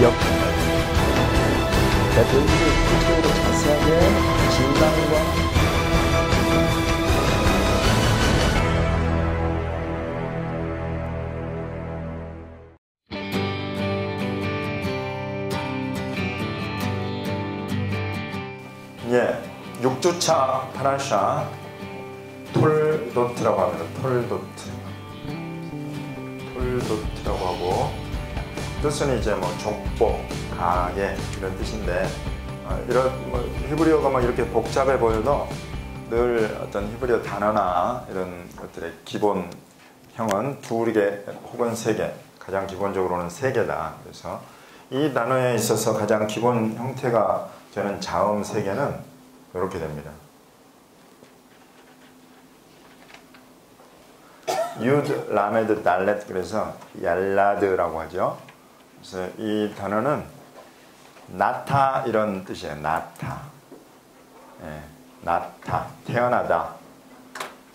기억합니다. 대표님이 구체적으로 자세하게 진단과 예, 6주차 파라샤 톨도트라고 합니다. 톨도트라고 하고 뜻은 이제 뭐 족보, 가계 이런 뜻인데 이런 뭐 히브리어가 막 이렇게 복잡해 보여도 늘 어떤 히브리어 단어나 이런 것들의 기본형은 2개 혹은 3개, 가장 기본적으로는 3개다. 그래서 이 단어에 있어서 가장 기본 형태가 저는 자음 3개는 이렇게 됩니다. 유드, 라메드, 달렛, 그래서 얄라드라고 하죠. 그래서 이 단어는 나타 이런 뜻이에요. 나타. 예, 나타, 태어나다.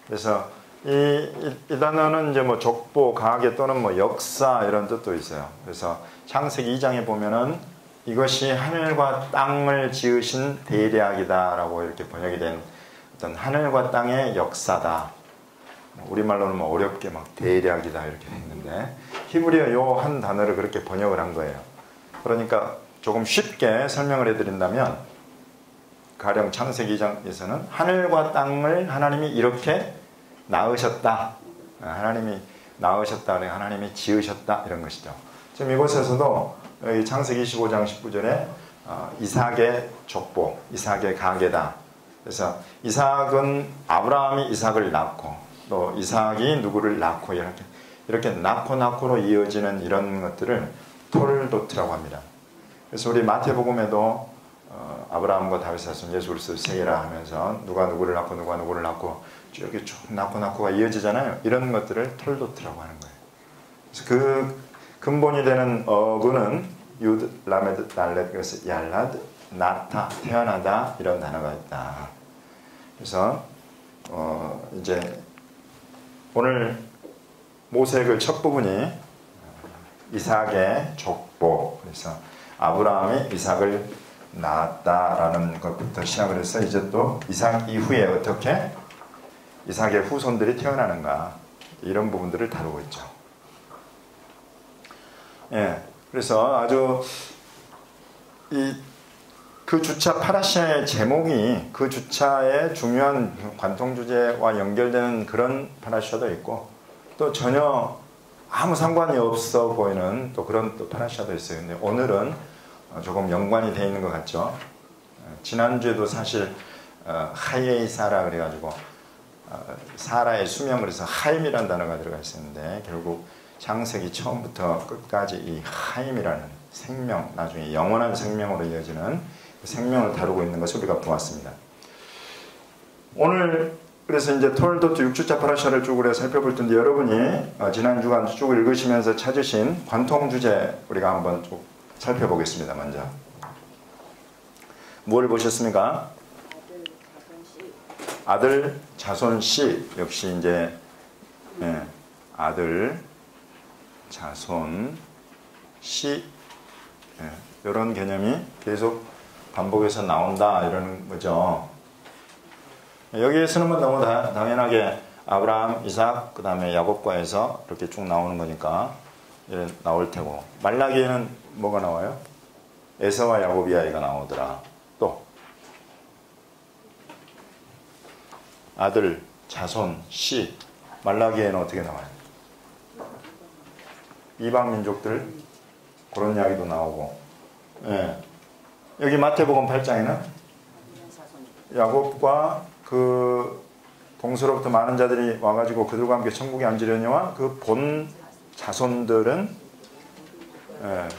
그래서 이 단어는 이제 뭐 족보, 가계 또는 뭐 역사 이런 뜻도 있어요. 그래서 창세기 2장에 보면은 이것이 하늘과 땅을 지으신 대략이다라고 이렇게 번역이 된 어떤 하늘과 땅의 역사다. 우리말로는 뭐 어렵게 막 대략이다 이렇게 돼 있는데 히브리어 요 한 단어를 그렇게 번역을 한 거예요. 그러니까 조금 쉽게 설명을 해드린다면 가령 창세기 2장에서는 하늘과 땅을 하나님이 이렇게 낳으셨다. 하나님이 낳으셨다. 하나님이 지으셨다. 이런 것이죠. 지금 이곳에서도 여기 창세기 25장 19절에 이삭의 족보, 이삭의 가계다. 그래서 이삭은 아브라함이 이삭을 낳고 또 이삭이 누구를 낳고 이렇게 낳고로 이어지는 이런 것들을 톨도트라고 합니다. 그래서 우리 마태복음에도 아브라함과 다윗의 자손 예수 그리스도 세계라 하면서 누가 누구를 낳고 누가 누구를 낳고 이렇게 쭉 낳고가 이어지잖아요. 이런 것들을 톨도트라고 하는 거예요. 그래서 그 근본이 되는 어근은 유드, 라메드, 달렛, 그래서 얄라드, 나타, 태어나다 이런 단어가 있다. 그래서 이제 오늘 모세의 첫 부분이 이삭의 족보, 그래서 아브라함이 이삭을 낳았다라는 것부터 시작을 해서 이제 또 이삭 이후에 어떻게 이삭의 후손들이 태어나는가 이런 부분들을 다루고 있죠. 예, 그래서 아주 그 주차 파라샤의 제목이 그 주차의 중요한 관통 주제와 연결되는 그런 파라샤도 있고 또 전혀 아무 상관이 없어 보이는 또 그런 또 파라샤도 있어요. 근데 오늘은 조금 연관이 되어 있는 것 같죠. 지난주에도 사실 하이에이 사라 그래가지고 사라의 수명을 해서 하임이라는 단어가 들어가 있었는데 결국 창세기 처음부터 끝까지 이 하임이라는 생명, 나중에 영원한 생명으로 이어지는 그 생명을 다루고 있는 것을 우리가 보았습니다. 오늘 그래서 이제 톨도트 6주차 파라샤를 쭉 우리가 살펴볼 텐데 여러분이 지난 주간 쭉 읽으시면서 찾으신 관통 주제 우리가 한번 쭉 살펴보겠습니다. 먼저 뭘 보셨습니까? 아들 자손 씨 역시 이제 아들 자손 씨 이런 개념이 계속 반복해서 나온다 이러는 거죠. 여기에서는 뭐 너무 당연하게 아브라함, 이삭, 그 다음에 야곱과에서 이렇게 쭉 나오는 거니까 나올 테고 말라기에는 뭐가 나와요? 에서와 야곱이 아이가 나오더라. 또 아들, 자손, 씨 말라기에는 어떻게 나와요? 이방 민족들 그런 이야기도 나오고 여기 마태복음 8장에는 야곱과 그 동서로부터 많은 자들이 와가지고 그들과 함께 천국에 앉으려니와 그 본 자손들은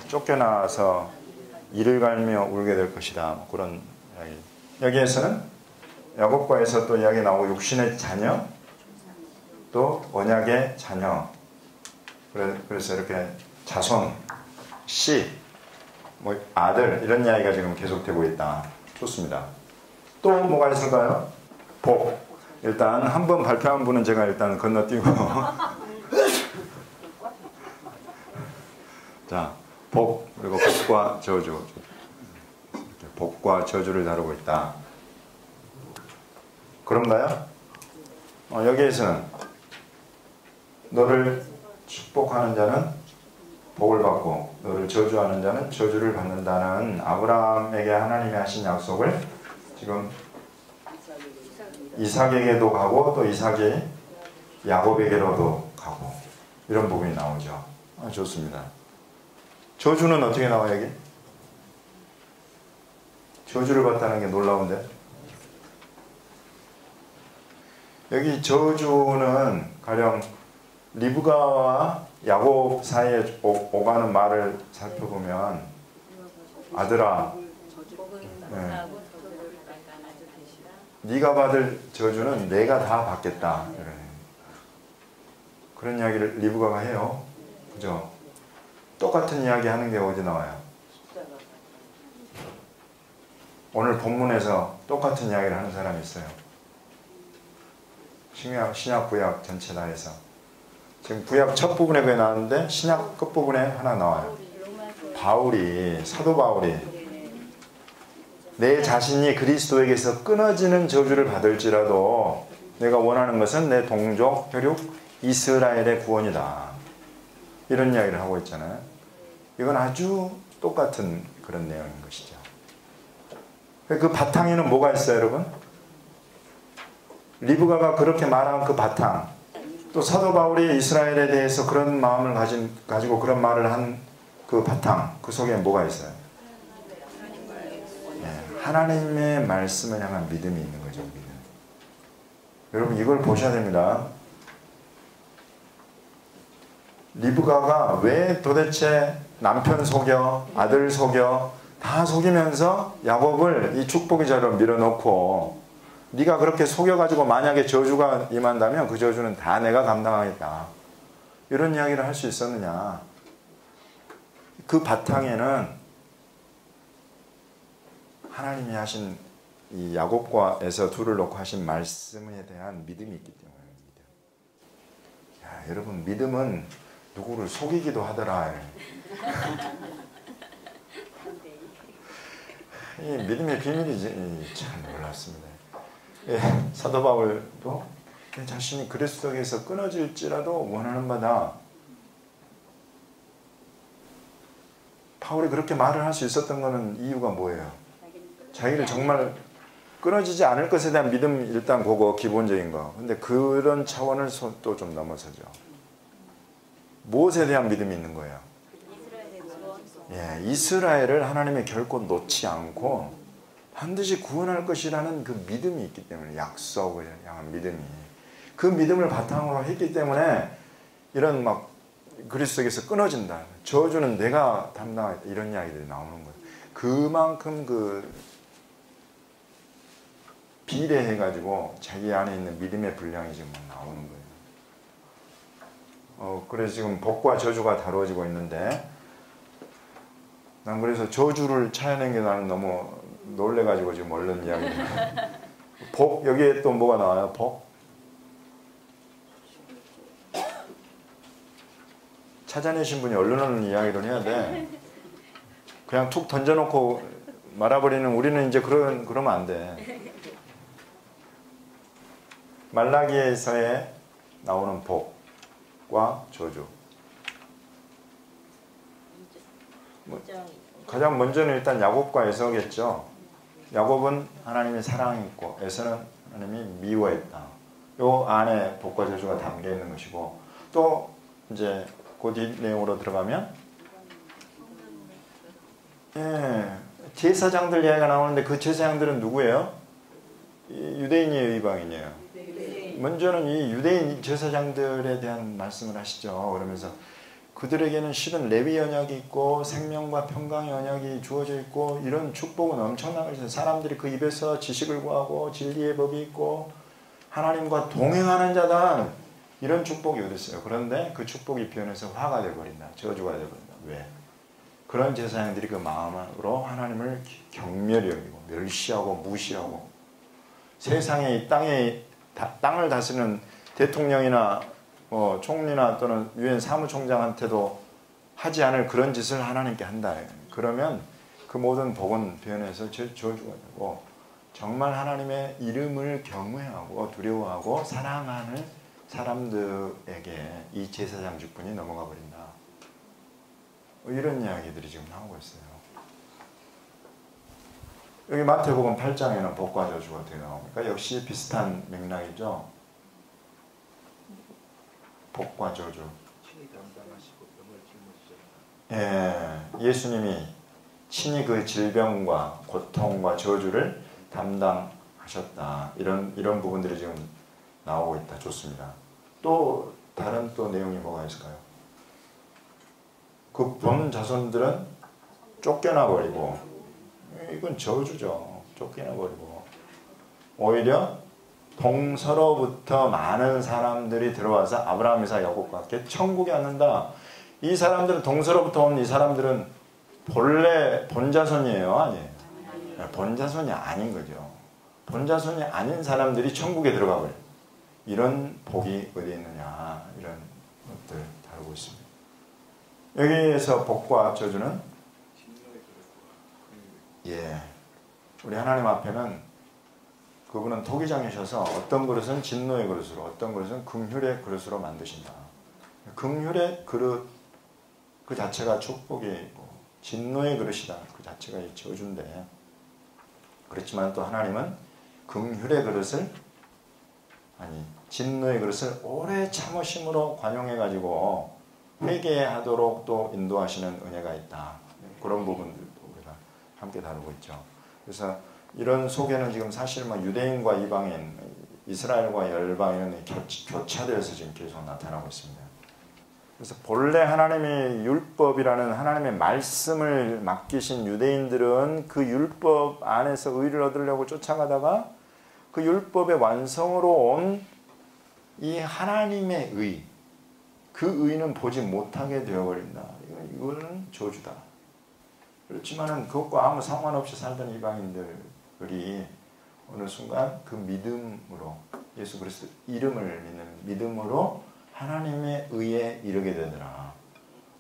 쫓겨나서 이를 갈며 울게 될 것이다. 그런 이야기. 여기에서는 야곱과에서 또 이야기 나오고 육신의 자녀 또 언약의 자녀 그래서 이렇게 자손, 씨, 뭐 아들 이런 이야기가 지금 계속되고 있다. 좋습니다. 또 뭐가 있을까요? 복. 일단 한 번 발표한 분은 제가 일단 건너뛰고 자, 복, 그리고 복과 저주. 복과 저주를 다루고 있다. 그런가요? 여기에서는 너를 축복하는 자는 복을 받고 너를 저주하는 자는 저주를 받는다는 아브라함에게 하나님이 하신 약속을 지금 이삭에게도 가고 또 이삭이 야곱에게로도 가고 이런 부분이 나오죠. 좋습니다. 저주는 어떻게 나와요 여기? 저주를 받다는 게 놀라운데 여기 저주는 가령 리브가와 야곱 사이에 오가는 말을 살펴보면 아들아 네가 받을 저주는 내가 다 받겠다 그런 이야기를 리브가가 해요. 그죠? 똑같은 이야기 하는 게 어디 나와요? 오늘 본문에서 똑같은 이야기를 하는 사람이 있어요. 신약 구약 전체 다 해서 지금 구약 첫 부분에 그게 나왔는데 신약 끝부분에 하나 나와요. 사도 바울이 내 자신이 그리스도에게서 끊어지는 저주를 받을지라도 내가 원하는 것은 내 동족 혈육 이스라엘의 구원이다. 이런 이야기를 하고 있잖아요. 이건 아주 똑같은 그런 내용인 것이죠. 그 바탕에는 뭐가 있어요, 여러분? 리브가가 그렇게 말한 그 바탕, 또 사도 바울이 이스라엘에 대해서 그런 마음을 가지고 그런 말을 한 그 바탕, 그 속에 뭐가 있어요? 하나님의 말씀을 향한 믿음이 있는 거죠. 믿음. 여러분 이걸 보셔야 됩니다. 리브가가 왜 도대체 남편 속여, 아들 속여 다 속이면서 야곱을 이 축복의 자리로 밀어넣고 네가 그렇게 속여가지고 만약에 저주가 임한다면 그 저주는 다 내가 감당하겠다. 이런 이야기를 할 수 있었느냐. 그 바탕에는 하나님이 하신 이 야곱과에서 둘을 놓고 하신 말씀에 대한 믿음이 있기 때문입니다. 야, 여러분 믿음은 누구를 속이기도 하더라. 이 믿음의 비밀이지. 참 놀랍습니다. 사도 바울도 자신이 그리스도에게서 끊어질지라도 원하는 바다. 바울이 그렇게 말을 할 수 있었던 것은 이유가 뭐예요? 자기를 정말 끊어지지 않을 것에 대한 믿음 일단 그거 기본적인 거. 근데 그런 차원을 또 좀 넘어서죠. 무엇에 대한 믿음이 있는 거예요? 이스라엘을 하나님이 결코 놓지 않고 반드시 구원할 것이라는 그 믿음이 있기 때문에 약속을 향한 믿음이 그 믿음을 바탕으로 했기 때문에 이런 막 그리스도에게서 끊어진다. 저주는 내가 담당하겠다. 이런 이야기들이 나오는 거예요. 그만큼 그 비례해가지고 자기 안에 있는 믿음의 분량이 지금 나오는 거예요. 그래서 지금 복과 저주가 다루어지고 있는데 난 그래서 저주를 찾아낸 게 나는 너무 놀래가지고 지금 얼른 이야기를 복, 여기에 또 뭐가 나와요? 복? 찾아내신 분이 얼른 이야기를 해야 돼. 그냥 툭 던져놓고 말아버리는 우리는 이제 그러면 안 돼. 말라기에서의 나오는 복과 저주. 가장 먼저는 일단 야곱과 에서겠죠. 야곱은 하나님의 사랑이 있고 에서는 하나님이 미워했다. 요 안에 복과 저주가 담겨 있는 것이고 또 이제 그 뒤 내용으로 들어가면 제사장들 이야기가 나오는데 그 제사장들은 누구예요? 유대인이에요, 이방인이에요? 먼저는 이 유대인 제사장들에 대한 말씀을 하시죠. 그러면서 그들에게는 실은 레위 언약이 있고 생명과 평강의 언약이 주어져 있고 이런 축복은 엄청난 것이죠. 사람들이 그 입에서 지식을 구하고 진리의 법이 있고 하나님과 동행하는 자다. 이런 축복이 어디 있어요. 그런데 그 축복이 변해서 화가 되어버린다. 저주가 되어버린다. 왜? 그런 제사장들이 그 마음으로 하나님을 경멸히 여기고 멸시하고 무시하고 세상에 이 땅을 다스리는 대통령이나 총리나 또는 유엔 사무총장한테도 하지 않을 그런 짓을 하나님께 한다. 그러면 그 모든 복은 변해서 저주가 되고 정말 하나님의 이름을 경외하고 두려워하고 사랑하는 사람들에게 이 제사장 직분이 넘어가 버린다. 이런 이야기들이 지금 나오고 있어요. 여기 마태복음 8장에는 복과 저주가 어떻게 나옵니까? 역시 비슷한 맥락이죠. 복과 저주. 예, 예수님이 친히 그 질병과 고통과 저주를 담당하셨다. 이런 부분들이 지금 나오고 있다. 좋습니다. 또 다른 또 내용이 뭐가 있을까요? 그 본 자손들은 쫓겨나 버리고, 이건 저주죠. 쫓겨나 버리고, 오히려 동서로부터 많은 사람들이 들어와서 아브라함, 이삭, 야곱과 함께 천국에 앉는다. 이 사람들은, 동서로부터 온 이 사람들은 본래 본자손이에요? 아니에요? 본자손이 아닌 거죠. 본자손이 아닌 사람들이 천국에 들어가 버려요. 이런 복이 어디 있느냐, 이런 것들 다루고 있습니다. 여기에서 복과 저주는, 예, 우리 하나님 앞에는 그분은 토기장이셔서 어떤 그릇은 진노의 그릇으로, 어떤 그릇은 긍휼의 그릇으로 만드신다. 긍휼의 그릇 그 자체가 축복이고, 진노의 그릇이다 그 자체가 저주인데, 그렇지만 또 하나님은 긍휼의 그릇을, 아니 진노의 그릇을 오래 참으심으로 관용해가지고 회개하도록 또 인도하시는 은혜가 있다. 그런 부분들도 우리가 함께 다루고 있죠. 그래서 이런 속에는 지금 사실 유대인과 이방인, 이스라엘과 열방인은 교차되어서 지금 계속 나타나고 있습니다. 그래서 본래 하나님의 율법이라는 하나님의 말씀을 맡기신 유대인들은 그 율법 안에서 의를 얻으려고 쫓아가다가 그 율법의 완성으로 온 이 하나님의 의, 그 의는 보지 못하게 되어버린다. 이거는 저주다. 그렇지만은 그것과 아무 상관없이 살던 이방인들이 어느 순간 그 믿음으로, 예수 그리스도 이름을 믿는 믿음으로 하나님의 의에 이르게 되더라.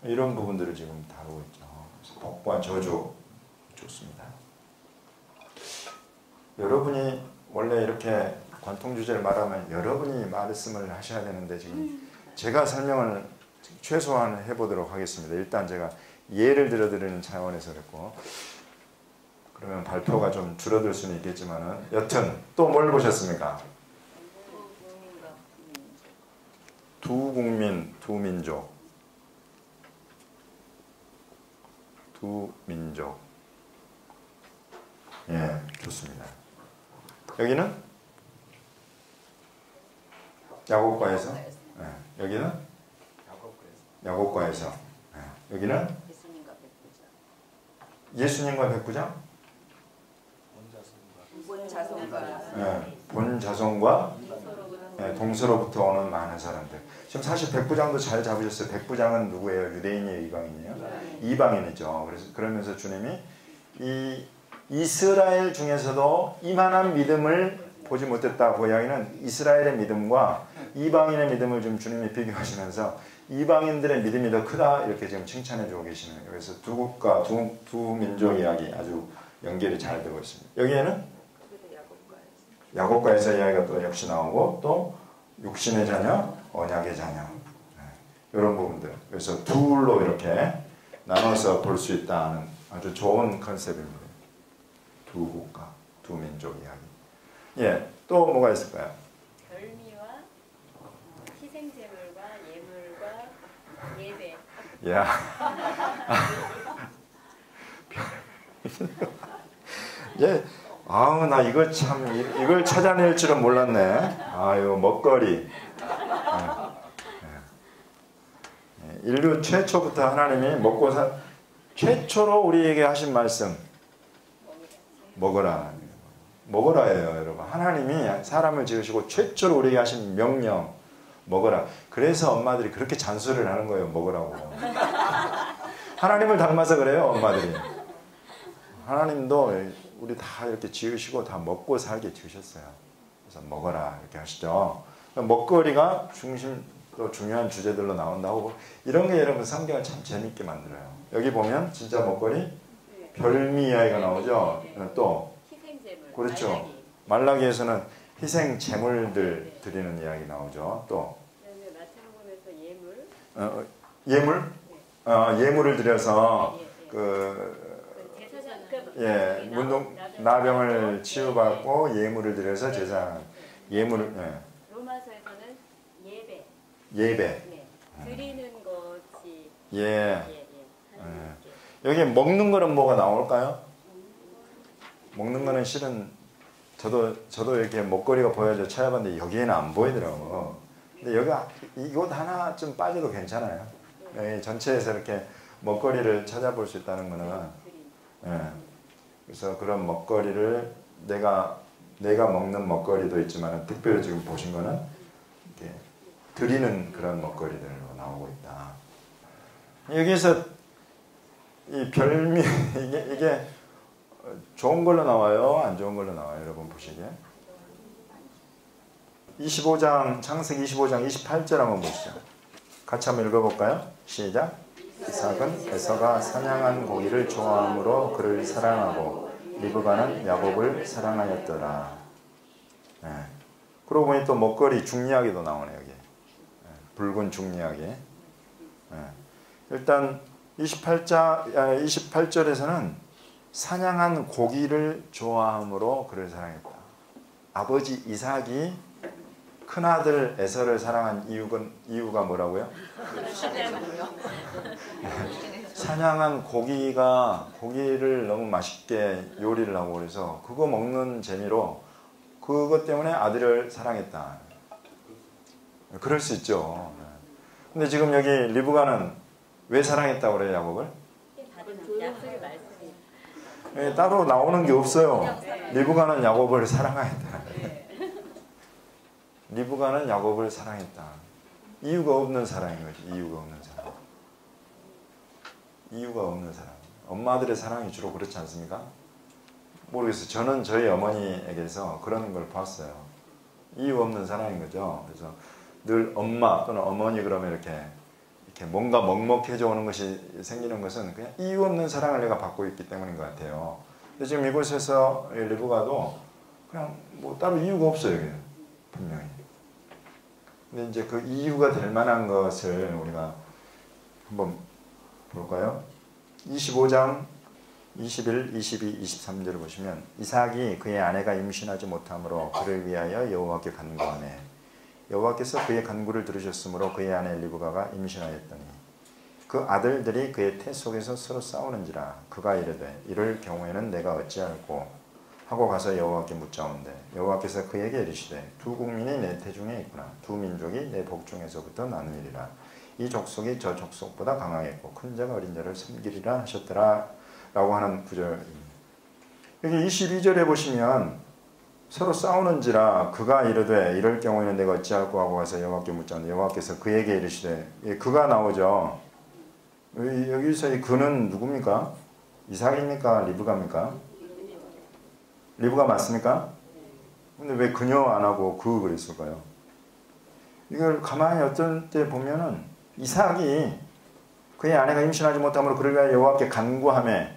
이런 부분들을 지금 다루고 있죠. 그래서 복과 저주 좋습니다. 여러분이 원래 이렇게 관통 주제를 말하면 여러분이 말씀을 하셔야 되는데 지금 제가 설명을 최소한 해보도록 하겠습니다. 일단 제가 예를 들어드리는 차원에서 그랬고, 그러면 발표가 좀 줄어들 수는 있겠지만은, 여튼 또 뭘 보셨습니까? 두 국민, 두 민족. 두 민족. 예, 좋습니다. 여기는 야곱과에서. 예, 여기는 야곱과에서. 예, 여기는 예수님과 백부장. 본 자손과 동서로부터 오는 많은 사람들. 지금 사실 백부장도 잘 잡으셨어요. 백부장은 누구예요? 유대인이에요? 이방인이에요? 이방인이죠. 그래서 그러면서 주님이 이 이스라엘 중에서도 이만한 믿음을 보지 못했다. 그 이야기는 이스라엘의 믿음과 이방인의 믿음을 좀 주님이 비교하시면서 이방인들의 믿음이 더 크다 이렇게 지금 칭찬해 주고 계시는. 그래서 두 국가, 두 민족 이야기 아주 연결이 잘 되고 있습니다. 여기에는 야곱과에서 이야기가 또 역시 나오고, 또 육신의 자녀, 언약의 자녀, 이런 부분들. 그래서 둘로 이렇게 나눠서 볼 수 있다는 아주 좋은 컨셉입니다. 두 국가, 두 민족 이야기. 예, 또 뭐가 있을까요? 별미와 희생제물과 예물과 예배. 야. 예. 아우, 나 이거 참, 이걸 찾아낼 줄은 몰랐네. 아유, 먹거리. 인류 최초부터 하나님이 최초로 우리에게 하신 말씀. 먹어라. 먹어라예요, 여러분. 하나님이 사람을 지으시고 최초로 우리에게 하신 명령. 먹어라. 그래서 엄마들이 그렇게 잔소리를 하는 거예요, 먹으라고. 하나님을 닮아서 그래요, 엄마들이. 하나님도 우리 다 이렇게 지으시고 다 먹고 살게 지으셨어요. 그래서 먹어라 이렇게 하시죠. 먹거리가 중심 또 중요한 주제들로 나온다고 이런 게 여러분 성경을 참 재밌게 만들어요. 여기 보면 진짜 먹거리 별미 이야기가 나오죠. 또 희생제물. 그렇죠. 말라기에서는 희생 제물들 드리는 이야기 나오죠. 또 그다음에 마태복음에서 예물. 예물 예물을 드려서 제사장 문동 나병을 치유받고 예물을 드려서 제사 예물을 로마서에서는 예배. 예배 드리는 것이 여기 먹는 거는 뭐가 나올까요? 먹는 거는 실은 저도 이렇게 먹거리가 보여져 찾아봤는데 여기에는 안 보이더라고. 근데 여기 이곳 하나 좀 빠져도 괜찮아요. 여기 전체에서 이렇게 먹거리를 찾아볼 수 있다는 거는 그래서 그런 먹거리를 내가 먹는 먹거리도 있지만 특별히 지금 보신 거는 이렇게 드리는 그런 먹거리들로 나오고 있다. 여기서 이 별미 이게 좋은 걸로 나와요? 안 좋은 걸로 나와요? 여러분 보시기에 25장 창세기 25장 28절 한번 보시죠. 같이 한번 읽어볼까요? 시작. 이삭은 에서가 사냥한 고기를 좋아함으로 그를 사랑하고 리브가는 야곱을 사랑하였더라. 그러고 보니 또 먹거리 죽이야기도 나오네 여기. 붉은 죽이야기. 일단 28절에서는 사냥한 고기를 좋아함으로 그를 사랑했다. 아버지 이삭이 큰아들 에서를 사랑한 이유가 뭐라고요? 사냥한 고기를 너무 맛있게 요리를 하고 그래서 그거 먹는 재미로 그것 때문에 아들을 사랑했다. 그럴 수 있죠. 근데 지금 여기 리브가는 왜 사랑했다고 그래요, 야곱을? 약속의 말씀이 따로 나오는 게 없어요. 리브가는 야곱을 사랑했다. 리브가는 야곱을 사랑했다. 이유가 없는 사랑인 거지. 이유가 없는 사랑. 이유가 없는 사랑. 엄마들의 사랑이 주로 그렇지 않습니까? 모르겠어요. 저는 저희 어머니에게서 그런 걸 봤어요. 이유 없는 사랑인 거죠. 그래서 늘 엄마 또는 어머니 그러면 이렇게 뭔가 먹먹해져 오는 것이 생기는 것은 그냥 이유 없는 사랑을 내가 받고 있기 때문인 것 같아요. 근데 지금 이곳에서 리브가도 그냥 뭐 따로 이유가 없어요. 여기는. 분명히. 근데 이제 그 이유가 될 만한 것을 우리가 한번 볼까요? 25장 21, 22, 23절을 보시면 이삭이 그의 아내가 임신하지 못하므로 그를 위하여 여호와께 간구하네. 여호와께서 그의 간구를 들으셨으므로 그의 아내 리브가가 임신하였더니 그 아들들이 그의 태 속에서 서로 싸우는지라 그가 이르되 이럴 경우에는 내가 어찌할꼬 하고 가서 여호와께 묻자온대 여호와께서 그에게 이르시되 두 국민이 내 태중에 있구나 두 민족이 내 복중에서부터 나누리라 이 족속이 저 족속보다 강하겠고 큰 자가 어린 자를 섬기리라 하셨더라 라고 하는 구절입니다. 여기 22절에 보시면 서로 싸우는지라 그가 이르되 이럴 경우에는 내가 어찌할꼬 하고 가서 여호와께 묻자온대 여호와께서 그에게 이르시되 그가 나오죠. 여기서 이 그는 누굽니까? 이삭입니까? 리브가입니까? 리브가 맞습니까? 근데 왜 그녀 안 하고 그랬을까요? 이걸 가만히 어떤 때 보면은 이삭이 그의 아내가 임신하지 못함으로 그를 위하여 여호와께 간구하며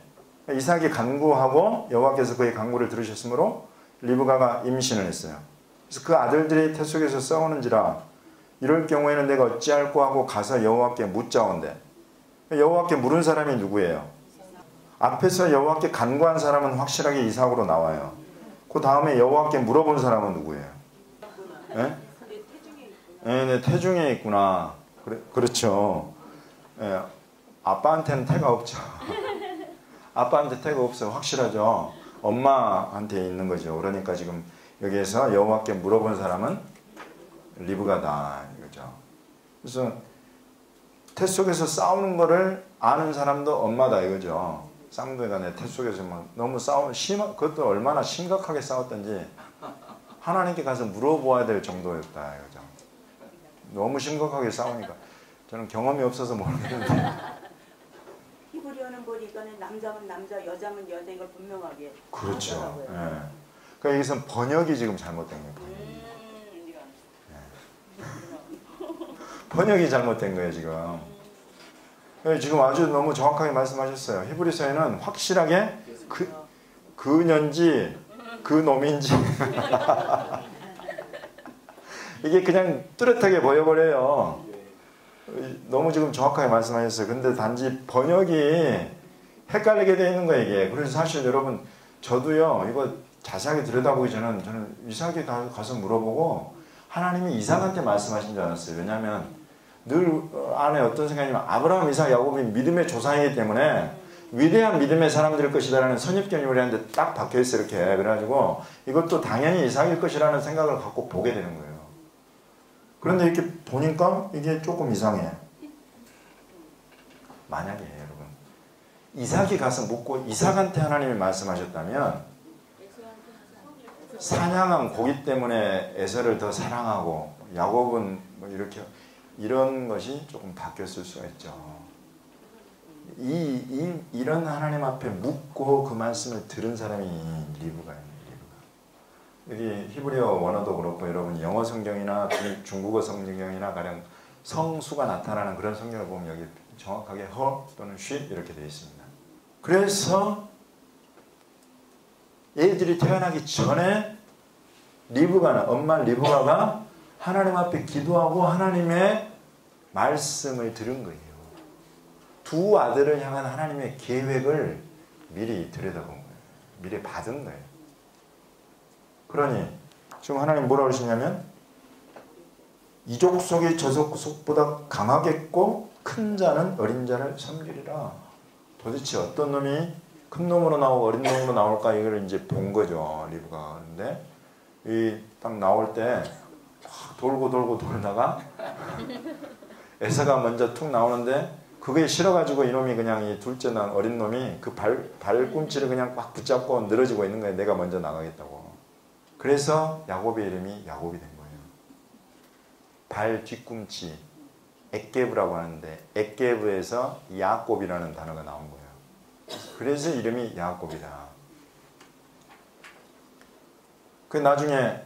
이삭이 간구하고 여호와께서 그의 간구를 들으셨으므로 리브가가 임신을 했어요. 그래서 그 아들들이 태 속에서 싸우는지라 이럴 경우에는 내가 어찌할꼬 하고 가서 여호와께 묻자온대. 여호와께 물은 사람이 누구예요? 앞에서 여호와께 간구한 사람은 확실하게 이삭으로 나와요. 그 다음에 여호와께 물어본 사람은 누구예요? 네? 네, 태중에 있구나. 그렇죠. 네, 아빠한테는 태가 없죠. 아빠한테 태가 없어요. 확실하죠. 엄마한테 있는 거죠. 그러니까 지금 여기에서 여호와께 물어본 사람은 리브가다 이거죠. 그래서 태 속에서 싸우는 거를 아는 사람도 엄마다 이거죠. 쌍둥이가 내 태 속에서 막 너무 그것도 얼마나 심각하게 싸웠던지 하나님께 가서 물어보아야 될 정도였다 이거죠. 너무 심각하게 싸우니까 저는 경험이 없어서 모르겠는데 히브리어는 보니까는 남자면 남자, 여자면 여자 이걸 분명하게 그렇죠. 예. 그러니까 여기서 번역이 지금 잘못된 거예요. 번역이 잘못된 거예요 지금. 지금 아주 너무 정확하게 말씀하셨어요. 히브리서에는 확실하게 그년지 그놈인지 이게 그냥 뚜렷하게 보여버려요. 너무 지금 정확하게 말씀하셨어요. 근데 단지 번역이 헷갈리게 되어 있는 거예요 이게. 그래서 사실 여러분 저도요 이거 자세하게 들여다보기 전에는 저는 이삭에 가서 물어보고 하나님이 이삭한테 말씀하신 줄 알았어요. 왜냐하면 늘 안에 어떤 생각이냐면 아브라함, 이삭, 야곱이 믿음의 조상이기 때문에 위대한 믿음의 사람들일 것이다라는 선입견이 우리한테 딱 박혀있어요. 이렇게. 그래가지고 이것도 당연히 이삭일 것이라는 생각을 갖고 보게 되는 거예요. 그런데 이렇게 보니까 이게 조금 이상해. 만약에 여러분 이삭이 가서 묻고 이삭한테 하나님이 말씀하셨다면 사냥한 고기 때문에 에서를 더 사랑하고 야곱은 뭐 이렇게 이런 것이 조금 바뀌었을 수가 있죠. 이런 하나님 앞에 묻고 그 말씀을 들은 사람이 리브가예요. 여기 히브리어 원어도 그렇고 여러분 영어 성경이나 중국어 성경이나 가령 성수가 나타나는 그런 성경을 보면 여기 정확하게 her 또는 she 이렇게 되어 있습니다. 그래서 얘들이 태어나기 전에 엄마 리브가가 하나님 앞에 기도하고 하나님의 말씀을 들은 거예요. 두 아들을 향한 하나님의 계획을 미리 들여다본 거예요. 미리 받은 거예요. 그러니 지금 하나님 뭐라고 그러시냐면 이족 속이 저족 속보다 강하겠고 큰 자는 어린 자를 섬기리라. 도대체 어떤 놈이 큰 놈으로 나오고 어린 놈으로 나올까 이걸 이제 본 거죠. 리브가. 그런데 이 딱 나올 때 돌고 돌다가 에서가 먼저 툭 나오는데 그게 싫어가지고 이놈이 그냥 이 둘째 난 어린 놈이 그 발꿈치를 그냥 꽉 붙잡고 늘어지고 있는 거예요. 내가 먼저 나가겠다고. 그래서 야곱의 이름이 야곱이 된 거예요. 발 뒤꿈치 액게브라고 하는데 액게브에서 야곱이라는 단어가 나온 거예요. 그래서 이름이 야곱이다. 그 나중에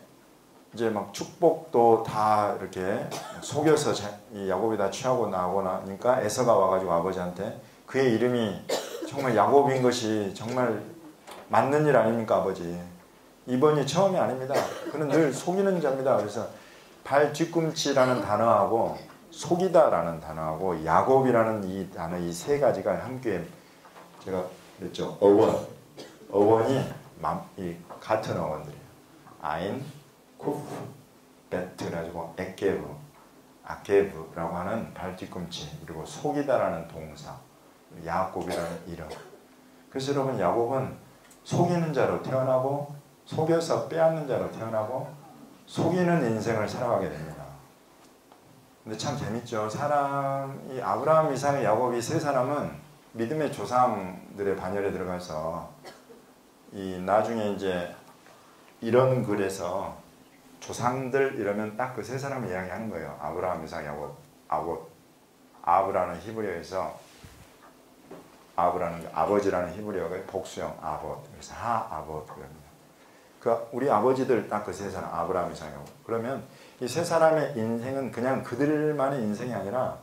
이제 막 축복도 다 이렇게 속여서 이 야곱이 다 취하고 나오고 나니까 에서가 와가지고 아버지한테 그의 이름이 정말 야곱인 것이 정말 맞는 일 아닙니까 아버지. 이번이 처음이 아닙니다. 그는 늘 속이는 자입니다. 그래서 발 뒤꿈치라는 단어하고 속이다라는 단어하고 야곱이라는 이 단어 이 세 가지가 함께 제가 그랬죠. 어원이 같은 어원들이에요. 아인, 쿠프, 베트 가지고 액게브, 아케브라고 하는 발 뒤꿈치 그리고 속이다라는 동사 야곱이라는 이름. 그래서 여러분 야곱은 속이는 자로 태어나고 속여서 빼앗는 자로 태어나고 속이는 인생을 살아가게 됩니다. 근데 참 재밌죠. 이 아브라함, 이삭, 야곱 이 세 사람은 믿음의 조상들의 반열에 들어가서 이 나중에 이제 이런 글에서 조상들 이러면 딱 그 세 사람을 이야기하는 거예요. 아브라함, 이삭, 야곱. 아브라는 히브리어에서 아버지라는 히브리어가 복수형 아봇. 그래서 하아봇입니다. 우리 아버지들 딱 그 세 사람 아브라함, 이삭, 야곱. 그러면 이 세 사람의 인생은 그냥 그들만의 인생이 아니라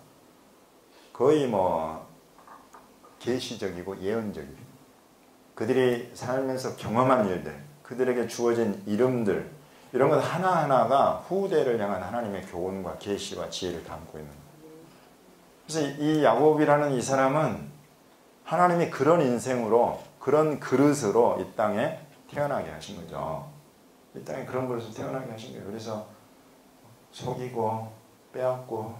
거의 뭐 계시적이고 예언적이고 그들이 살면서 경험한 일들, 그들에게 주어진 이름들 이런 것 하나하나가 후대를 향한 하나님의 교훈과 계시와 지혜를 담고 있는 거예요. 그래서 이 야곱이라는 이 사람은 하나님이 그런 인생으로 그런 그릇으로 이 땅에 태어나게 하신 거죠. 이 땅에 그런 그릇으로 태어나게 하신 거예요. 그래서 속이고 빼앗고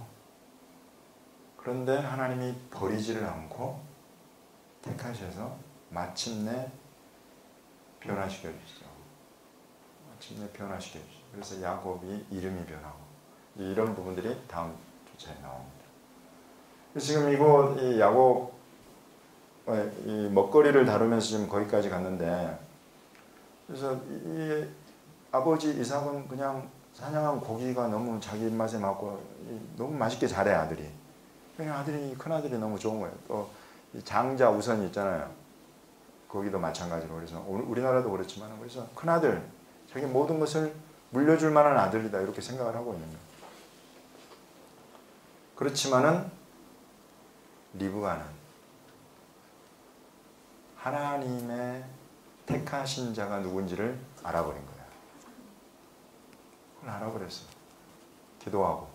그런데 하나님이 버리지를 않고 택하셔서 마침내 변화시켜 주시죠. 마침내 변화시켜 주시죠. 그래서 야곱이 이름이 변하고 이런 부분들이 다음 주차에 나옵니다. 지금 이 야곱 이 먹거리를 다루면서 지금 거기까지 갔는데 그래서 이 아버지 이삭은 그냥 사냥한 고기가 너무 자기 입맛에 맞고 너무 맛있게 잘해 아들이. 그냥 큰 아들이 너무 좋은 거예요. 또 장자 우선이 있잖아요. 거기도 마찬가지로 그래서 우리나라도 그렇지만 그래서 큰 아들 자기 모든 것을 물려줄 만한 아들이다 이렇게 생각을 하고 있는 거예요. 그렇지만은 리브가는 하나님의 택하신 자가 누군지를 알아버린 거야. 그걸 알아버렸어. 기도하고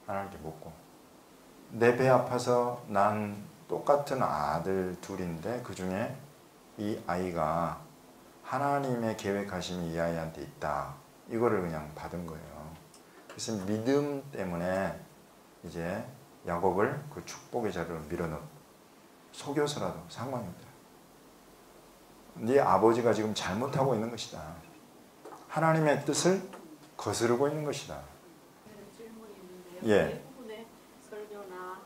하나님께 묻고, 내 배 아파서 난 똑같은 아들 둘인데 그 중에 이 아이가 하나님의 계획하심이 이 아이한테 있다. 이거를 그냥 받은 거예요. 그래서 믿음 때문에 이제 야곱을 그 축복의 자리로 밀어넣어. 속여서라도 상관없다. 네 아버지가 지금 잘못하고 있는 것이다. 하나님의 뜻을 거스르고 있는 것이다. 질문이 있는데요. 예. 대부분의 설교나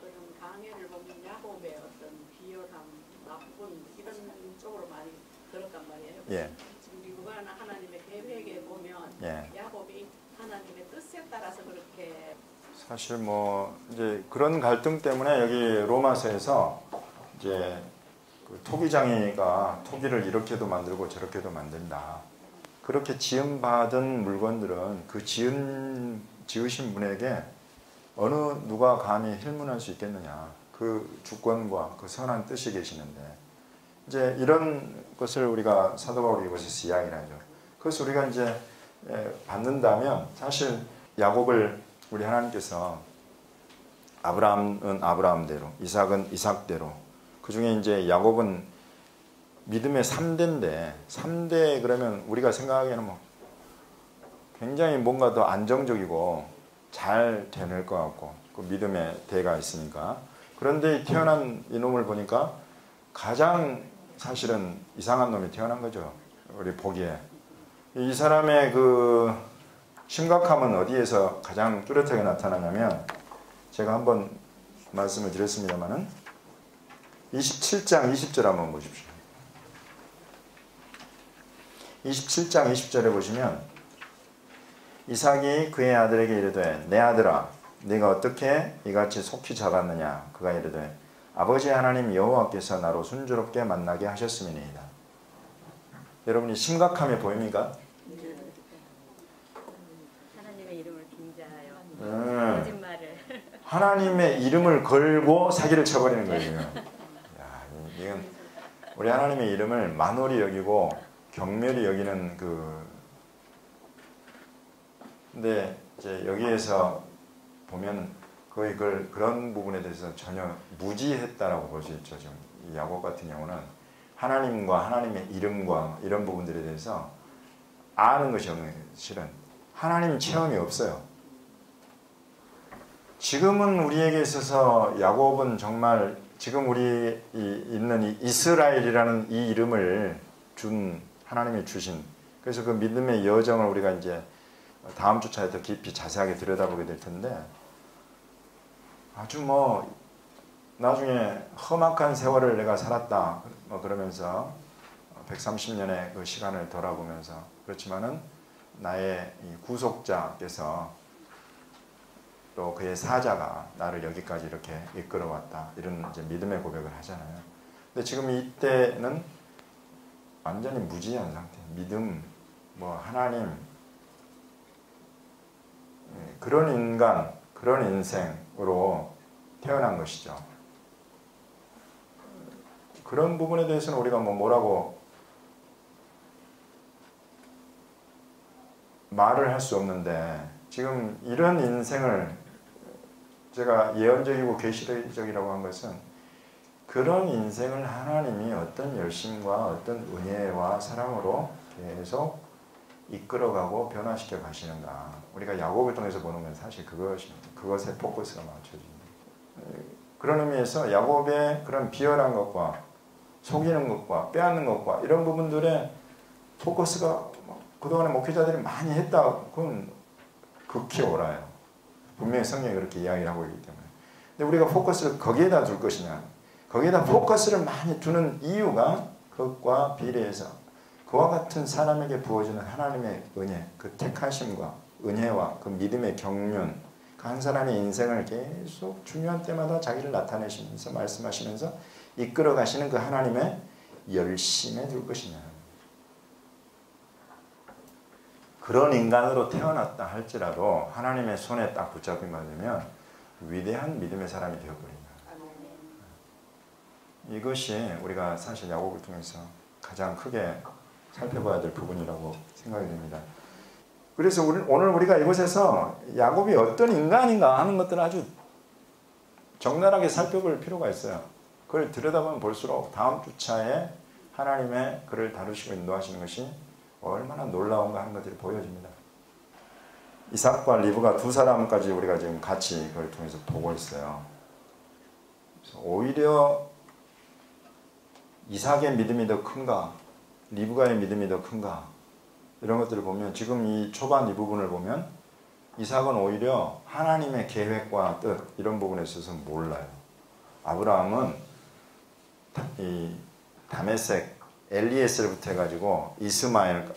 그런 강해를 보면 야곱의 어떤 비열함, 나쁜 이런 쪽으로 많이 들었단 말이에요. 예. 지금 미국은 하나님의 계획에 보면 예. 야곱이 하나님의 뜻에 따라서 그렇게 사실 뭐 이제 그런 갈등 때문에 여기 로마서에서 이제 그 토기장이가 토기를 이렇게도 만들고 저렇게도 만든다. 그렇게 지음받은 물건들은 그 지으신 분에게 어느 누가 감히 힐문할 수 있겠느냐. 그 주권과 그 선한 뜻이 계시는데, 이제 이런 것을 우리가 사도 바울이 이것에서 이야기를 하죠. 그래서 우리가 이제 받는다면, 사실 야곱을 우리 하나님께서 아브라함은 아브라함대로, 이삭은 이삭대로, 그 중에 이제 야곱은 믿음의 3대인데, 3대 그러면 우리가 생각하기에는 뭐 굉장히 뭔가 더 안정적이고 잘 되낼 것 같고, 그 믿음의 대가 있으니까. 그런데 태어난 이놈을 보니까 가장 사실은 이상한 놈이 태어난 거죠. 우리 보기에. 이 사람의 그 심각함은 어디에서 가장 뚜렷하게 나타나냐면, 제가 한번 말씀을 드렸습니다마는 27장 20절 한번 보십시오. 27장 20절에 보시면 이삭이 그의 아들에게 이르되 내 아들아 네가 어떻게 이같이 속히 작았느냐. 그가 이르되 아버지 하나님 여호와께서 나로 순조롭게 만나게 하셨음이니이다. 여러분이 심각함이 보입니까? 하나님의 이름을 빙자하여 거짓말을. 하나님의 이름을 걸고 사기를 쳐버리는 거예요. 야, 이건 우리 하나님의 이름을 만홀히 여기고 경멸히 여기는 근데 이제 여기에서 보면 거의 그런 부분에 대해서 전혀 무지했다라고 볼 수 있죠. 지금 이 야곱 같은 경우는 하나님과 하나님의 이름과 이런 부분들에 대해서 아는 것이 없는, 실은 하나님 체험이 없어요. 지금은 우리에게 있어서 야곱은 정말 지금 우리 있는 이 이스라엘이라는 이 이름을 준 하나님이 주신, 그래서 그 믿음의 여정을 우리가 이제 다음 주차에 더 깊이 자세하게 들여다보게 될 텐데, 아주 뭐 나중에 험악한 세월을 내가 살았다 그러면서 130년의 그 시간을 돌아보면서, 그렇지만은 나의 이 구속자께서 또 그의 사자가 나를 여기까지 이렇게 이끌어왔다, 이런 이제 믿음의 고백을 하잖아요. 근데 지금 이때는 완전히 무지한 상태. 믿음, 뭐 하나님, 그런 인간, 그런 인생으로 태어난 것이죠. 그런 부분에 대해서는 우리가 뭐라고 말을 할 수 없는데, 지금 이런 인생을 제가 예언적이고 계시적이라고 한 것은, 그런 인생을 하나님이 어떤 열심과 어떤 은혜와 사랑으로 계속 이끌어가고 변화시켜 가시는가. 우리가 야곱을 통해서 보는 건 사실 그것입니다. 그것에 포커스가 맞춰집니다. 그런 의미에서 야곱의 그런 비열한 것과 속이는 것과 빼앗는 것과 이런 부분들의 포커스가 그동안에 목회자들이 많이 했다. 그건 극히 옳아요. 분명히 성경이 그렇게 이야기를 하고 있기 때문에. 근데 우리가 포커스를 거기에다 둘 것이냐, 거기에다 포커스를 많이 두는 이유가 그것과 비례해서 그와 같은 사람에게 부어주는 하나님의 은혜, 그 택하심과 은혜와 그 믿음의 경륜, 그 한 사람의 인생을 계속 중요한 때마다 자기를 나타내시면서 말씀하시면서 이끌어 가시는 그 하나님의 열심에 둘 것이냐. 그런 인간으로 태어났다 할지라도 하나님의 손에 딱 붙잡힌 거 되면 위대한 믿음의 사람이 되어버린다. 이것이 우리가 사실 야곱을 통해서 가장 크게 살펴봐야 될 부분이라고 생각이 됩니다. 그래서 오늘 우리가 이곳에서 야곱이 어떤 인간인가 하는 것들을 아주 적나라하게 살펴볼 필요가 있어요. 그걸 들여다보면 볼수록 다음 주차에 하나님의 그를 다루시고 인도하시는 것이 얼마나 놀라운가 하는 것들이 보여집니다. 이삭과 리브가 두 사람까지 우리가 지금 같이 그걸 통해서 보고 있어요. 그래서 오히려 이삭의 믿음이 더 큰가, 리브가의 믿음이 더 큰가, 이런 것들을 보면 지금 이 초반 이 부분을 보면 이삭은 오히려 하나님의 계획과 뜻 이런 부분에 있어서 몰라요. 아브라함은 이 다메섹, 엘리에셀부터 해가지고 이스마엘,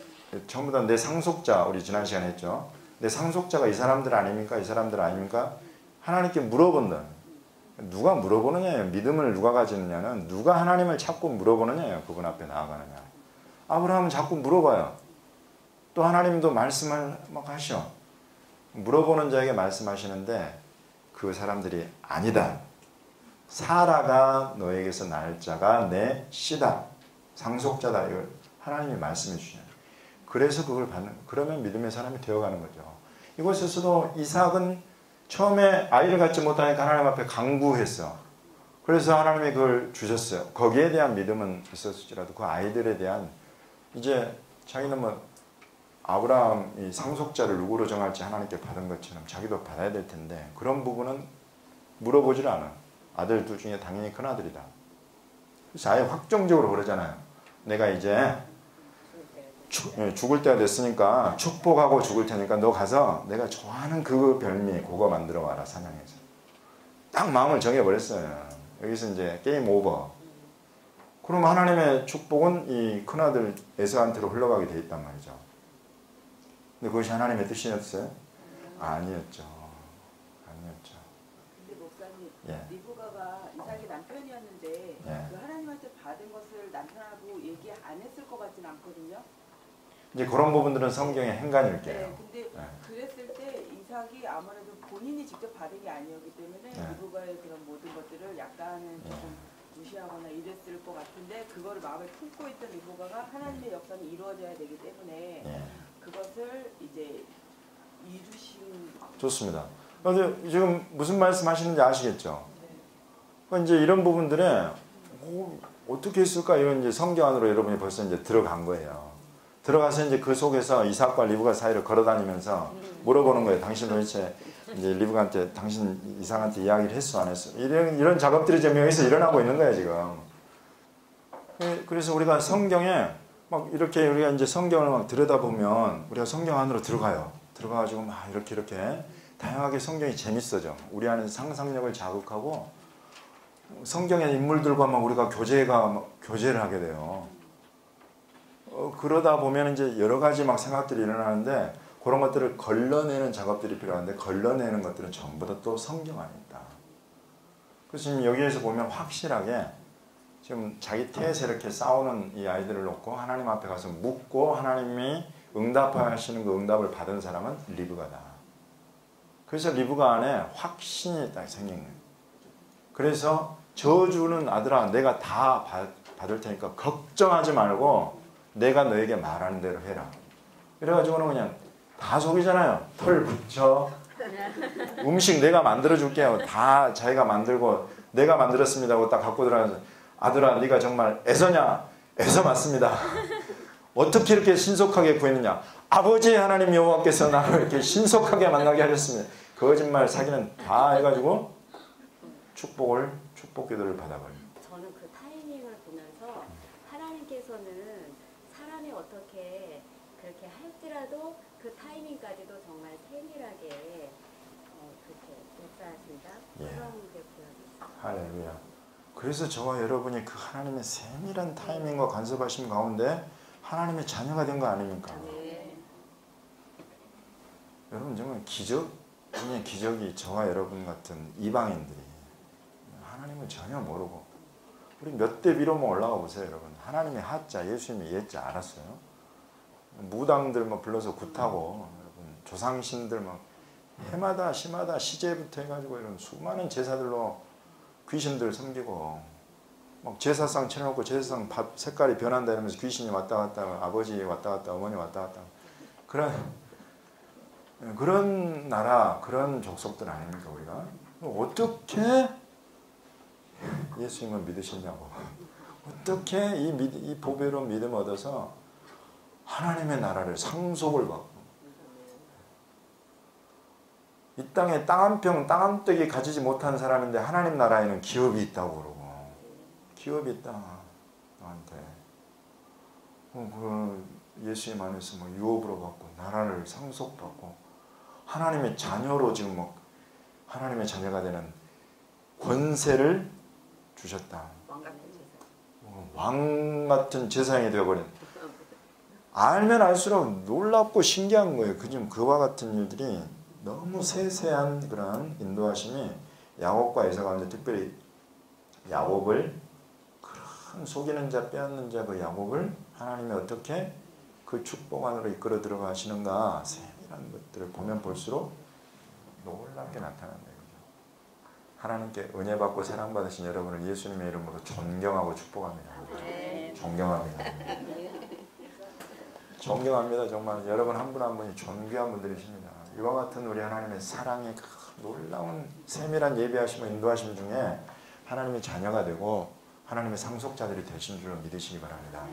전부 다 내 상속자, 우리 지난 시간에 했죠. 내 상속자가 이 사람들 아닙니까? 이 사람들 아닙니까? 하나님께 물어본다. 누가 물어보느냐예요. 믿음을 누가 가지느냐는 누가 하나님을 자꾸 물어보느냐예요. 그분 앞에 나아가느냐. 아브라함은 자꾸 물어봐요. 또 하나님도 말씀을 막 하셔. 물어보는 자에게 말씀하시는데 그 사람들이 아니다. 사라가 너에게서 날 자가 내 씨다. 상속자다. 이걸 하나님이 말씀해 주셔요. 그래서 그걸 받는, 그러면 믿음의 사람이 되어가는 거죠. 이곳에서도 이삭은 처음에 아이를 갖지 못하니까 하나님 앞에 간구했어. 그래서 하나님이 그걸 주셨어요. 거기에 대한 믿음은 있었을지라도 그 아이들에 대한 이제 자기는 뭐 아브라함이 상속자를 누구로 정할지 하나님께 받은 것처럼 자기도 받아야 될 텐데 그런 부분은 물어보질 않아. 아들 둘 중에 당연히 큰아들이다. 그래서 아예 확정적으로 그러잖아요. 내가 이제 죽을 때가 됐으니까 축복하고 죽을 테니까 너 가서 내가 좋아하는 그 별미 그거 만들어 와라. 사냥해서. 딱 마음을 정해버렸어요. 여기서 이제 게임 오버. 그럼 하나님의 축복은 이 큰아들 에서한테로 흘러가게 돼 있단 말이죠. 근데 그것이 하나님의 뜻이었어요? 아니었죠. 아니었죠. 근데 목사님, 예. 리브가가 이삭의 남편이었는데 예. 그 하나님한테 받은 것을 남편하고 얘기 안 했을 것 같진 않거든요. 이제 그런 부분들은 성경의 행간일게요. 네, 근데 예. 그랬을 때 이삭이 아무래도 본인이 직접 받은 게 아니었기 때문에 네. 리브가의 그런 모든 것들을 약간은 조금 무시하거나 이랬을 것 같은데 그거를 마음에 품고 있던 리브가가 하나님의 역사는 이루어져야 되기 때문에 예. 그것을 이제 이루신. 좋습니다. 그런데 지금 무슨 말씀 하시는지 아시겠죠? 그러니까 이제 이런 부분들에 어떻게 했을까? 이런 이제 성경 안으로 여러분이 벌써 이제 들어간 거예요. 들어가서 이제 그 속에서 이삭과 리브가 사이를 걸어다니면서 물어보는 거예요. 당신 도대체 이제 리브가한테 당신 이삭한테 이야기를 했어 안 했어? 이런 작업들이 지금 여기서 일어나고 있는 거예요 지금. 그래서 우리가 성경에 막 이렇게 우리가 이제 성경을 막 들여다보면 우리가 성경 안으로 들어가요. 들어가가지고 막 이렇게 다양하게 성경이 재밌어져. 우리 안에 상상력을 자극하고 성경의 인물들과 막 우리가 교제를 하게 돼요. 그러다 보면 이제 여러 가지 막 생각들이 일어나는데 그런 것들을 걸러내는 작업들이 필요한데 걸러내는 것들은 전부 다 또 성경 안에 있다. 그래서 지금 여기에서 보면 확실하게 지금 자기 태에서 이렇게 싸우는 이 아이들을 놓고 하나님 앞에 가서 묻고 하나님이 응답하시는 그 응답을 받은 사람은 리브가다. 그래서 리브가 안에 확신이 딱 생긴 거예요. 그래서 저주는 아들아 내가 다 받을 테니까 걱정하지 말고 내가 너에게 말하는 대로 해라. 이래가지고는 그냥 다 속이잖아요. 털 붙여. 음식 내가 만들어줄게요. 다 자기가 만들고 내가 만들었습니다 하고 딱 갖고 들어가서 아들아 네가 정말 에서냐? 에서 맞습니다. 어떻게 이렇게 신속하게 구했느냐? 아버지 하나님 여호와께서 나를 이렇게 신속하게 만나게 하셨습니다. 거짓말 사기는 다 해가지고 축복 기도를 받아버려요. 저는 그 타이밍을 보면서 하나님께서는 사람이 어떻게 그렇게 할지라도 그 타이밍까지도 정말 세밀하게 그렇게 역사하신다. 예. 그런 게 보여졌어요. 할렐루야. 그래서 저와 여러분이 그 하나님의 세밀한 타이밍과 간섭하심 가운데 하나님의 자녀가 된 거 아닙니까? 네. 여러분 정말 기적 중에 기적이 저와 여러분 같은 이방인들이 하나님을 전혀 모르고 우리 몇 대 위로만 올라가 보세요 여러분. 하나님의 하자 예수님의 예자 알았어요? 무당들 막 불러서 굿하고 여러분 조상신들 막 해마다 시마다 시제부터 해가지고 이런 수많은 제사들로 귀신들 섬기고 막 제사상 쳐놓고 제사상 밥 색깔이 변한다 이러면서 귀신이 왔다 갔다 아버지 왔다 갔다 어머니 왔다 갔다 그런 나라 그런 족속들 아닙니까 우리가? 어떻게 예수님을 믿으시냐고 어떻게 이 보배로운 믿음을 얻어서 하나님의 나라를 상속을 받고 이 땅에 땅 한 평, 땅 한 떼기 가지지 못한 사람인데 하나님 나라에는 기업이 있다고 그러고 기업이 있다 나한테 그 예수님 안에서 뭐 유업으로 받고 나라를 상속받고 하나님의 자녀로 지금 뭐 하나님의 자녀가 되는 권세를 주셨다. 왕 같은 제사장이 되어버린 알면 알수록 놀랍고 신기한 거예요. 그와 같은 일들이 너무 세세한 그런 인도하심이 야곱과 에서 가운데 특별히 야곱을 큰 속이는 자 빼앗는 자 그 야곱을 하나님이 어떻게 그 축복 안으로 이끌어 들어가시는가 세밀한 것들을 보면 볼수록 놀랍게 나타난다. 하나님께 은혜 받고 사랑 받으신 여러분을 예수님의 이름으로 존경하고 축복합니다. 존경합니다. 존경합니다. 정말 여러분 한 분 한 분이 존귀한 분들이십니다. 이와 같은 우리 하나님의 사랑의 놀라운 세밀한 예배하심과 인도하심 중에 하나님의 자녀가 되고 하나님의 상속자들이 되신 줄 믿으시기 바랍니다.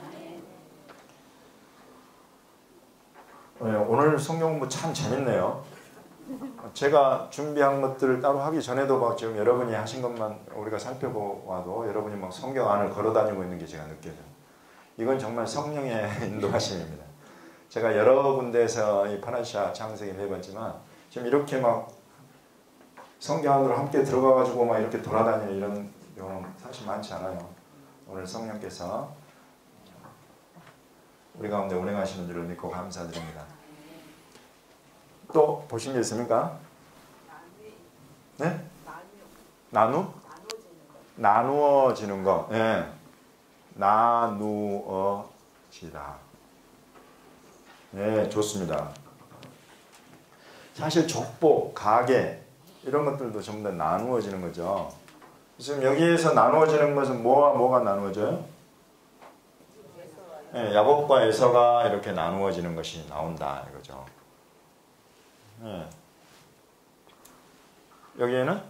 오늘 성경 공부 참 재밌네요. 제가 준비한 것들을 따로 하기 전에도 막 지금 여러분이 하신 것만 우리가 살펴보아도 여러분이 막 성경 안을 걸어다니고 있는 게 제가 느껴져요. 이건 정말 성령의 인도하심입니다. 제가 여러 군데에서 이 파나시아 창세기 해봤지만 지금 이렇게 막 성경 안으로 함께 들어가가지고 막 이렇게 돌아다니는 이런 경우는 사실 많지 않아요. 오늘 성령께서 우리 가운데 운행하시는 줄을 믿고 감사드립니다. 또 보신 게 있습니까? 네? 나누어지는 거. 네. 나누어지다. 네, 좋습니다. 사실 족보, 가계 이런 것들도 전부 다 나누어지는 거죠. 지금 여기에서 나누어지는 것은 뭐가 나누어져요? 네, 야곱과 에서가 이렇게 나누어지는 것이 나온다 이거죠. 네. 여기에는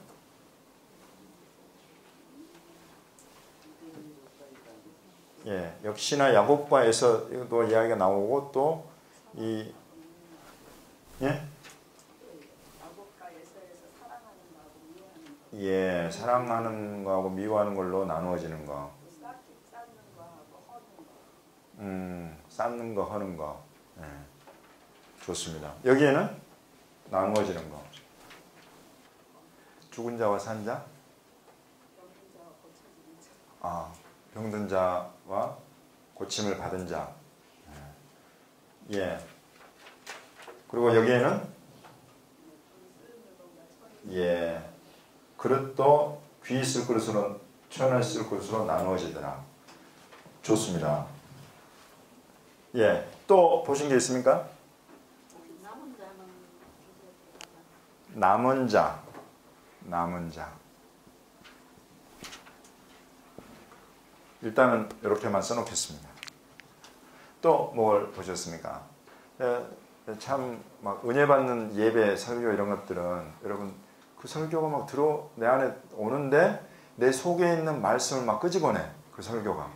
역시나 야곱과 에서도 이야기가 나오고 또 이 사랑하는 거하고 미워하는 걸로 나누어지는 거. 쌓는 거, 하는 거. 좋습니다. 여기에는 나누어지는 거. 죽은 자와 산 자? 병든 자와 고침을 받은 자. 그리고 여기에는 그릇도 귀 있을 그릇으로 천을 쓸 그릇으로 나누어지더라. 좋습니다. 또 보신 게 있습니까? 남은 자. 일단은 이렇게만 써놓겠습니다. 또 뭘 보셨습니까? 참 막 은혜 받는 예배, 설교 이런 것들은 여러분 그 설교가 막 내 안에 오는데 내 속에 있는 말씀을 막 끄집어내. 그 설교가.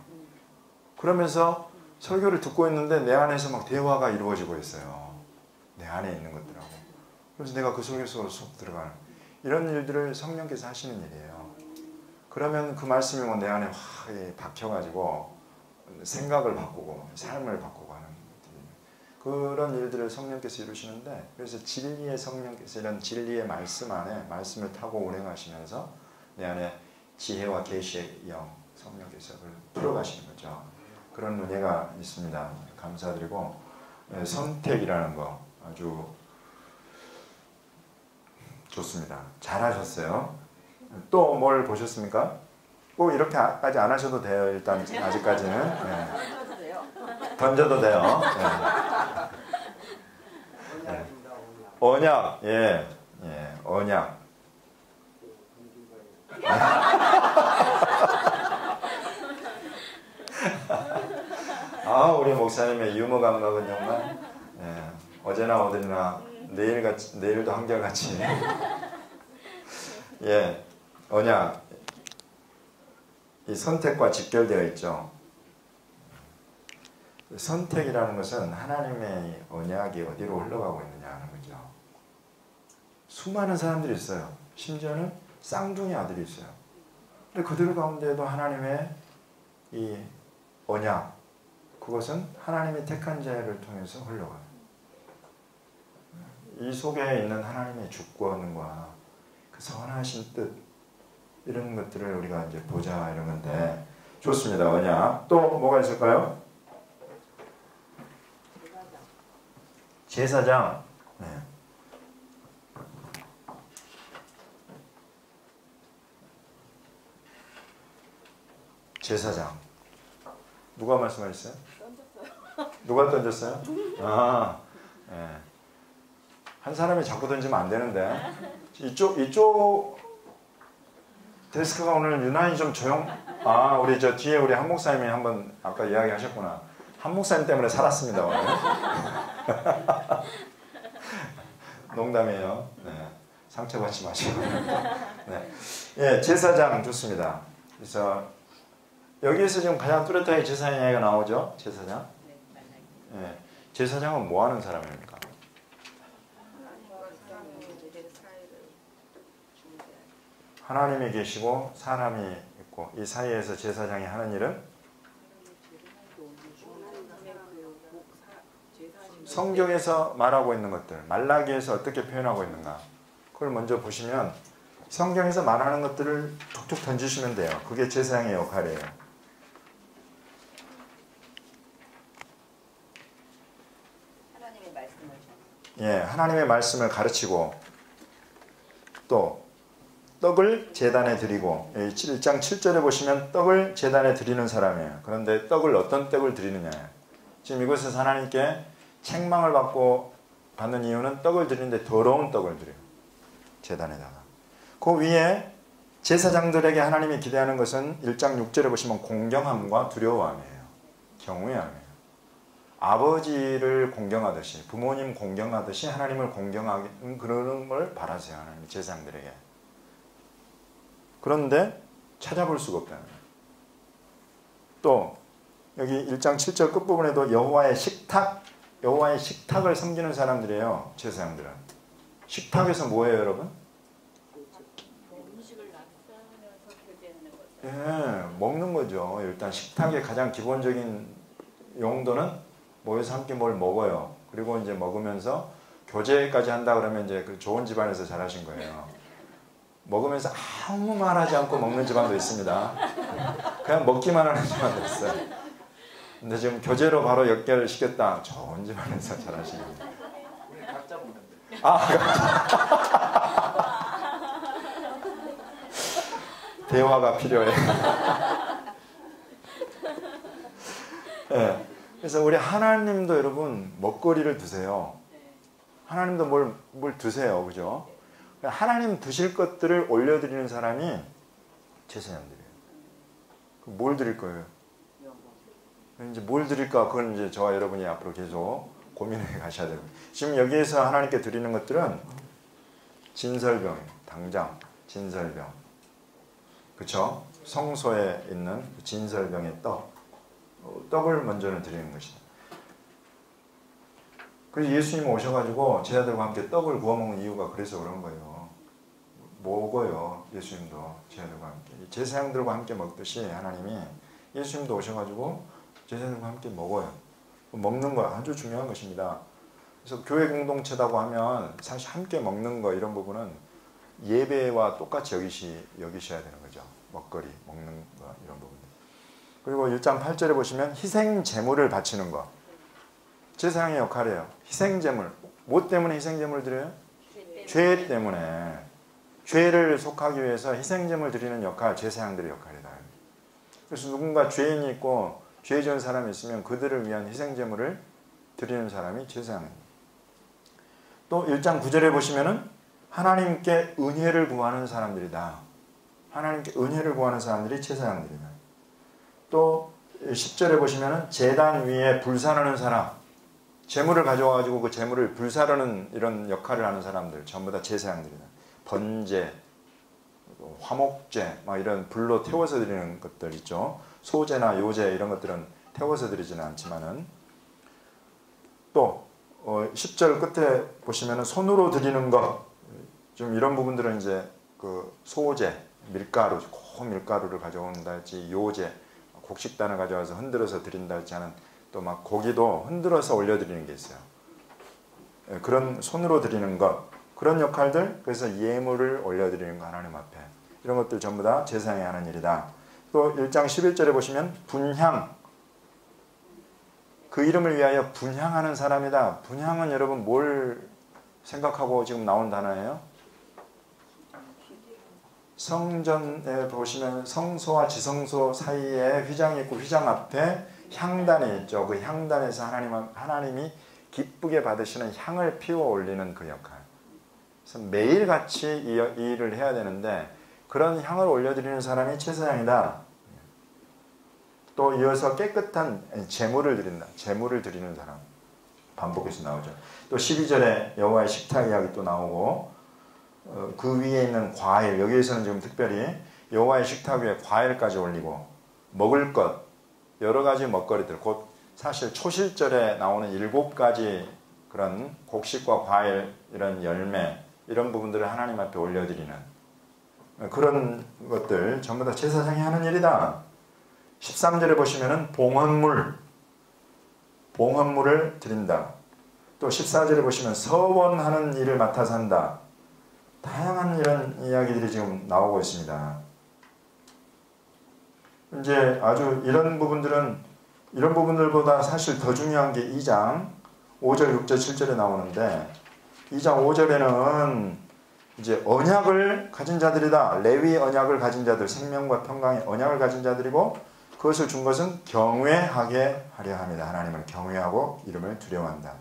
그러면서 설교를 듣고 있는데 내 안에서 막 대화가 이루어지고 있어요. 내 안에 있는 것들하고. 그래서 내가 그 설교 속으로 쏙 들어가는 이런 일들을 성령께서 하시는 일이에요. 그러면 그 말씀이 뭐 내 안에 확 박혀가지고 생각을 바꾸고 삶을 바꾸고 하는 그런 일들을 성령께서 이루시는데, 그래서 진리의 성령께서 이런 진리의 말씀 안에 말씀을 타고 운행하시면서 내 안에 지혜와 계시의 영 성령께서 그걸 풀어가시는 거죠. 그런 은혜가 있습니다. 감사드리고 선택이라는 거 아주 좋습니다. 잘하셨어요. 또 뭘 보셨습니까? 꼭 이렇게까지 안 하셔도 돼요. 일단 아직까지는. 던져도 돼요. 언약. 예, 언약. 아, 우리 목사님의 유머 감각은 정말 예, 어제나 오늘이나 내일도 한결같이 예, 언약. 이 선택과 직결되어 있죠. 선택이라는 것은 하나님의 언약이 어디로 흘러가고 있느냐 하는 거죠. 수많은 사람들이 있어요. 심지어는 쌍둥이 아들이 있어요. 근데 그들 가운데에도 하나님의 이 언약, 그것은 하나님이 택한 자를 통해서 흘러가요. 이 속에 있는 하나님의 주권과 그 선하신 뜻, 이런 것들을 우리가 이제 보자 이런 건데, 좋습니다. 언약. 또 뭐가 있을까요? 제사장. 네. 제사장. 누가 말씀하셨어요? 던졌어요. 누가 던졌어요? 아, 예. 한 사람이 자꾸 던지면 안 되는데. 이쪽 데스크가 오늘 유난히 좀 아, 우리 저 뒤에 우리 한 목사님이 한번 아까 이야기하셨구나. 한 목사님 때문에 살았습니다, 오늘. 농담이에요. 네. 상처받지 마시고. 네. 예, 제사장 좋습니다. 그래서 여기에서 지금 가장 뚜렷하게 제사장 이야기가 나오죠? 제사장. 예. 제사장은 뭐 하는 사람입니까? 하나님이 계시고 사람이 있고 이 사이에서 제사장이 하는 일은 성경에서 말하고 있는 것들, 말라기에서 어떻게 표현하고 있는가, 그걸 먼저 보시면 성경에서 말하는 것들을 툭툭 던지시면 돼요. 그게 제사장의 역할이에요. 하나님의 말씀을. 예, 하나님의 말씀을 가르치고 또 떡을 제단에 드리고, 1장 7절에 보시면 떡을 제단에 드리는 사람이에요. 그런데 떡을 어떤 떡을 드리느냐예요. 지금 이곳에서 하나님께 책망을 받는 이유는 떡을 드리는데 더러운 떡을 드려요. 제단에다가. 그 위에 제사장들에게 하나님이 기대하는 것은 1장 6절에 보시면 공경함과 두려워함이에요. 경외함이에요. 아버지를 공경하듯이, 부모님 공경하듯이 하나님을 공경하는 그런 걸 바라세요. 하나님 제사장들에게. 그런데 찾아볼 수가 없다는 거예요. 또 여기 1장 7절 끝부분에도 여호와의 식탁을 섬기는 사람들이에요. 제사장들은. 식탁에서 뭐예요, 여러분? 음식을 나누면서 교제하는 거죠. 예, 먹는 거죠. 일단 식탁의 가장 기본적인 용도는 모여서 함께 뭘 먹어요. 그리고 이제 먹으면서 교제까지 한다 그러면 이제 그 좋은 집안에서 잘하신 거예요. 먹으면서 아무 말하지 않고 먹는 집안도 있습니다. 그냥 먹기만 하는 집안도 있어요. 근데 지금 교제로 바로 연결시켰다. 좋은 집안에서 잘하시는 거예요. 우리 각자 먹는데. 대화가 필요해. 네. 그래서 우리 하나님도 여러분 먹거리를 드세요. 하나님도 뭘 드세요. 그죠? 하나님 드실 것들을 올려드리는 사람이 제사장들이에요. 뭘 드릴 거예요? 이제 뭘 드릴까? 그건 이제 저와 여러분이 앞으로 계속 고민해 가셔야 돼요. 지금 여기에서 하나님께 드리는 것들은 진설병, 당장 진설병, 그렇죠? 성소에 있는 진설병의 떡을 먼저는 드리는 것이다. 그래서 예수님 오셔가지고 제자들과 함께 떡을 구워 먹는 이유가 그래서 그런 거예요. 먹어요. 예수님도 제자들과 함께. 제사장들과 함께 먹듯이 하나님이 예수님도 오셔가지고 제자들과 함께 먹어요. 먹는 거 아주 중요한 것입니다. 그래서 교회 공동체라고 하면 사실 함께 먹는 거 이런 부분은 예배와 똑같이 여기셔야 되는 거죠. 먹거리, 먹는 거 이런 부분. 그리고 1장 8절에 보시면 희생 제물을 바치는 거. 제사장의 역할이에요. 희생 제물. 뭐 때문에 희생 제물을 드려요? 죄 때문에. 죄를 속하기 위해서 희생 제물 드리는 역할, 제사장들의 역할이다. 그래서 누군가 죄인이 있고 죄 지은 사람이 있으면 그들을 위한 희생 제물을 드리는 사람이 제사장입니다. 또 1장 9절에 보시면은 하나님께 은혜를 구하는 사람들이다. 하나님께 은혜를 구하는 사람들이 제사장들이다. 또 10절에 보시면 제단 위에 불사르는 사람, 재물을 가져와가지고 그 재물을 불사르는 이런 역할을 하는 사람들 전부 다 제사장들이다. 번제, 화목제 막 이런 불로 태워서 드리는 것들 있죠. 소제나 요제 이런 것들은 태워서 드리지는 않지만은 또 10절 끝에 보시면은 손으로 드리는 것, 좀 이런 부분들은 이제 그 소제, 밀가루, 고운 밀가루를 가져온다 할지, 요제, 곡식단을 가져와서 흔들어서 드린다 할지 하는, 또 막 고기도 흔들어서 올려드리는 게 있어요. 그런 손으로 드리는 것, 그런 역할들, 그래서 예물을 올려드리는 거 하나님 앞에, 이런 것들 전부 다 제사장이 하는 일이다. 또 1장 11절에 보시면 분향, 그 이름을 위하여 분향하는 사람이다. 분향은 여러분 뭘 생각하고 지금 나온 단어예요? 성전에 보시면 성소와 지성소 사이에 휘장이 있고 휘장 앞에 향단이 있죠. 그 향단에서 하나님이 기쁘게 받으시는 향을 피워 올리는 그 역할. 그래서 매일같이 이 일을 해야 되는데 그런 향을 올려드리는 사람이 제사장이다. 또 이어서 깨끗한 제물을 드린다. 제물을 드리는 사람. 반복해서 나오죠. 또 12절에 여호와의 식탁 이야기 또 나오고, 그 위에 있는 과일, 여기에서는 지금 특별히 여호와의 식탁 위에 과일까지 올리고 먹을 것, 여러 가지 먹거리들, 곧 사실 초실절에 나오는 7가지 그런 곡식과 과일, 이런 열매, 이런 부분들을 하나님 앞에 올려드리는 그런 것들 전부 다 제사장이 하는 일이다. 13절에 보시면은 봉헌물을 드린다. 또 14절에 보시면 서원하는 일을 맡아서 한다. 다양한 이런 이야기들이 지금 나오고 있습니다. 이제 아주 이런 부분들보다 사실 더 중요한 게 2장 5절, 6절, 7절에 나오는데, 2장 5절에는 이제 언약을 가진 자들이다. 레위 언약을 가진 자들, 생명과 평강의 언약을 가진 자들이고, 그것을 준 것은 경외하게 하려 합니다. 하나님을 경외하고 이름을 두려워한다.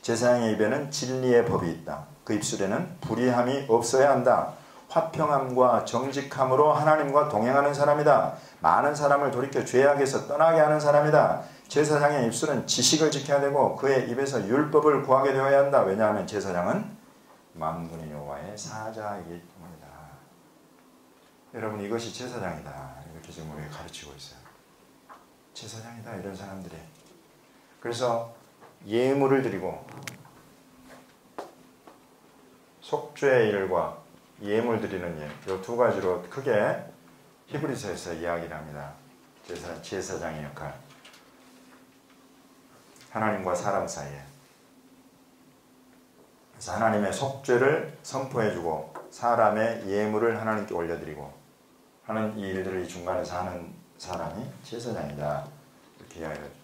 제사장의 입에는 진리의 법이 있다. 그 입술에는 불의함이 없어야 한다. 화평함과 정직함으로 하나님과 동행하는 사람이다. 많은 사람을 돌이켜 죄악에서 떠나게 하는 사람이다. 제사장의 입술은 지식을 지켜야 되고 그의 입에서 율법을 구하게 되어야 한다. 왜냐하면 제사장은 만군의 여호와의 사자이기 때문이다. 여러분, 이것이 제사장이다. 이렇게 지금 우리가 가르치고 있어요. 제사장이다, 이런 사람들이. 그래서 예물을 드리고 속죄의 일과 예물 드리는 일, 이 두 가지로 크게 히브리서에서 이야기를 합니다. 제사장의 역할. 하나님과 사람 사이에. 그래서 하나님의 속죄를 선포해주고 사람의 예물을 하나님께 올려드리고 하는 이 일들을 이 중간에서 하는 사람이 제사장이다. 이렇게 이야기를 하죠.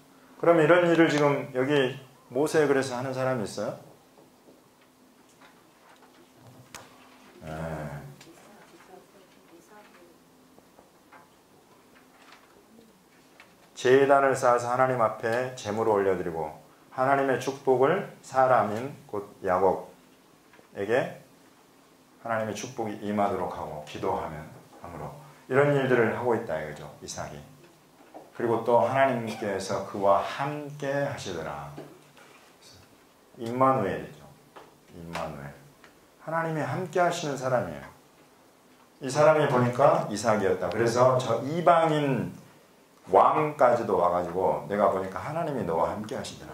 그럼 이런 일을 지금 여기 모세 글에서 하는 사람이 있어요? 네. 제단을 쌓아서 하나님 앞에 제물을 올려드리고 하나님의 축복을 사람인 곧 야곱에게 하나님의 축복이 임하도록 하고 기도함으로 이런 일들을 하고 있다 이거죠. 이삭이. 그리고 또 하나님께서 그와 함께 하시더라. 임마누엘이죠. 임마누엘. 하나님이 함께 하시는 사람이에요. 이 사람이 보니까 이삭이었다. 그래서 저 이방인 왕까지도 와가지고 내가 보니까 하나님이 너와 함께 하시더라.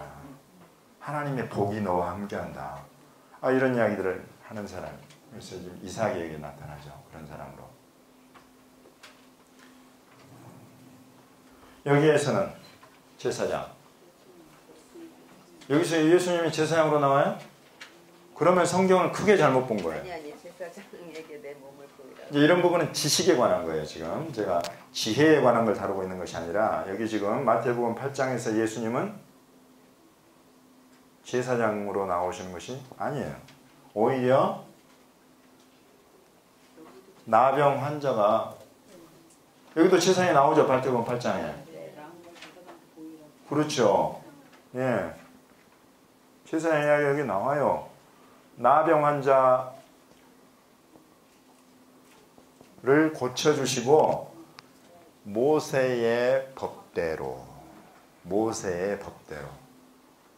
하나님의 복이 너와 함께 한다. 이런 이야기들을 하는 사람. 그래서 지금 이삭에게 나타나죠. 그런 사람으로. 여기에서는 제사장. 여기서 예수님이 제사장으로 나와요? 그러면 성경을 크게 잘못 본 거예요. 아니 제사장에게 내 몸을 보이라. 이제 이런 부분은 지식에 관한 거예요. 지금 제가 지혜에 관한 걸 다루고 있는 것이 아니라 여기 지금 마태복음 8장에서 예수님은 제사장으로 나오시는 것이 아니에요. 오히려 나병 환자가 여기도 제사장이 나오죠. 마태복음 8장에. 그렇죠. 예. 제사장 이야기 여기 나와요. 나병 환자 를 고쳐주시고 모세의 법대로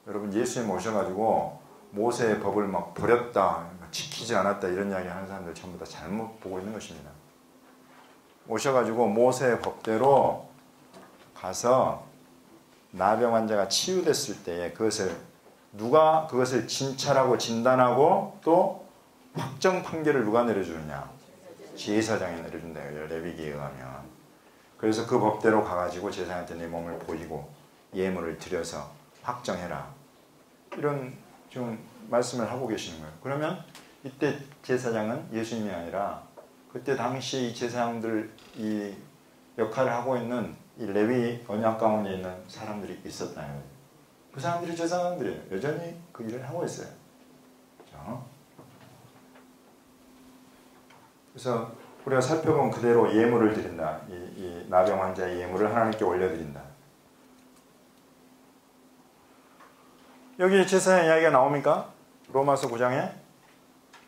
여러분 예수님 오셔가지고 모세의 법을 막 버렸다, 지키지 않았다 이런 이야기 하는 사람들 전부 다 잘못 보고 있는 것입니다. 오셔가지고 모세의 법대로 가서 나병 환자가 치유됐을 때에 누가 그것을 진찰하고 진단하고 또 확정 판결을 누가 내려주느냐? 제사장이 내려준대요. 레위기에 의하면. 그래서 그 법대로 가가지고 제사장한테 내 몸을 보이고 예물을 드려서 확정해라. 이런 지금 말씀을 하고 계시는 거예요. 그러면 이때 제사장은 예수님이 아니라 그때 당시 이 제사장들 이 역할을 하고 있는 이 레위 언약 가운데 있는 사람들이 있었나요? 그 사람들이 제사장들이에요. 여전히 그 일을 하고 있어요. 그렇죠? 그래서 우리가 살펴본 그대로 예물을 드린다. 이 나병 환자의 예물을 하나님께 올려드린다. 여기 제사장 이야기가 나옵니까? 로마서 9장에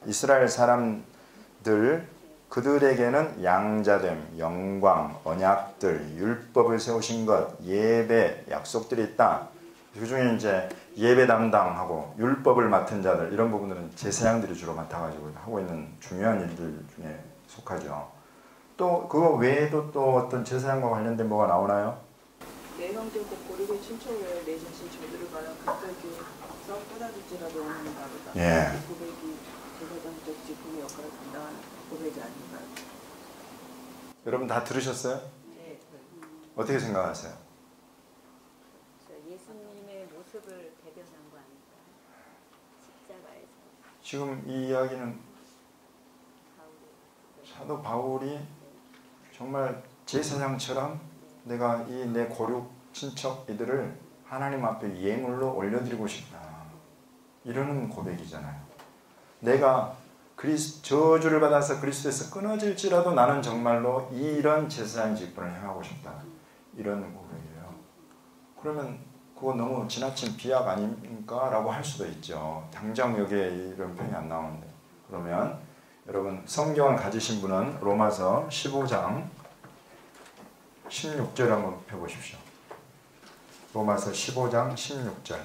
이스라엘 사람들 그들에게는 양자됨, 영광, 언약들, 율법을 세우신 것, 예배, 약속들이 있다. 그 중에 이제 예배 담당하고 율법을 맡은 자들 이런 부분들은 제사장들이 주로 맡아가지고 하고 있는 중요한 일들 중에 속하죠. 또 그거 외에도 또 어떤 제사장과 관련된 뭐가 나오나요? 내 형제 곧 고르게 친척을 내 자신 저들을 가려 가까이서 떠나줄지라도 원하는 나보다. 예. 이 고백이 제사장적 직분의 역할을 감당하는 고백이 아닌가요? 여러분 다 들으셨어요? 네. 어떻게 생각하세요? 예수님의 모습을 대변한 거 아닐까? 십자가에서 지금 이 이야기는 사도 바울이 정말 제사장처럼 내가 이 내 고륙 친척 이들을 하나님 앞에 예물로 올려드리고 싶다. 이러는 고백이잖아요. 내가 저주를 받아서 그리스도에서 끊어질지라도 나는 정말로 이런 제사장 직분을 행하고 싶다. 이런 고백이에요. 그러면 그거 너무 지나친 비약 아닙니까? 라고 할 수도 있죠. 당장 여기에 이런 표현이 안 나오는데. 그러면 여러분 성경을 가지신 분은 로마서 15장 16절 한번 펴보십시오. 로마서 15장 16절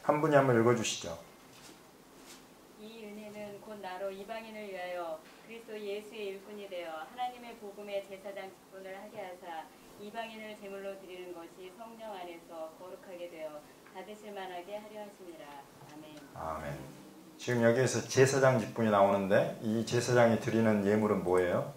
한 분이 한번 읽어주시죠. 이 은혜는 곧 나로 이방인을 위하여 그리스도 예수의 일꾼이 되어 하나님의 복음의 제사장 직분을 하게 하사 이방인을 제물로 드리는 것이 성령 안에서 거룩하게 되어 받으실 만하게 하려 하심이라. 아멘. 아멘. 지금 여기에서 제사장 직분이 나오는데 이 제사장이 드리는 예물은 뭐예요?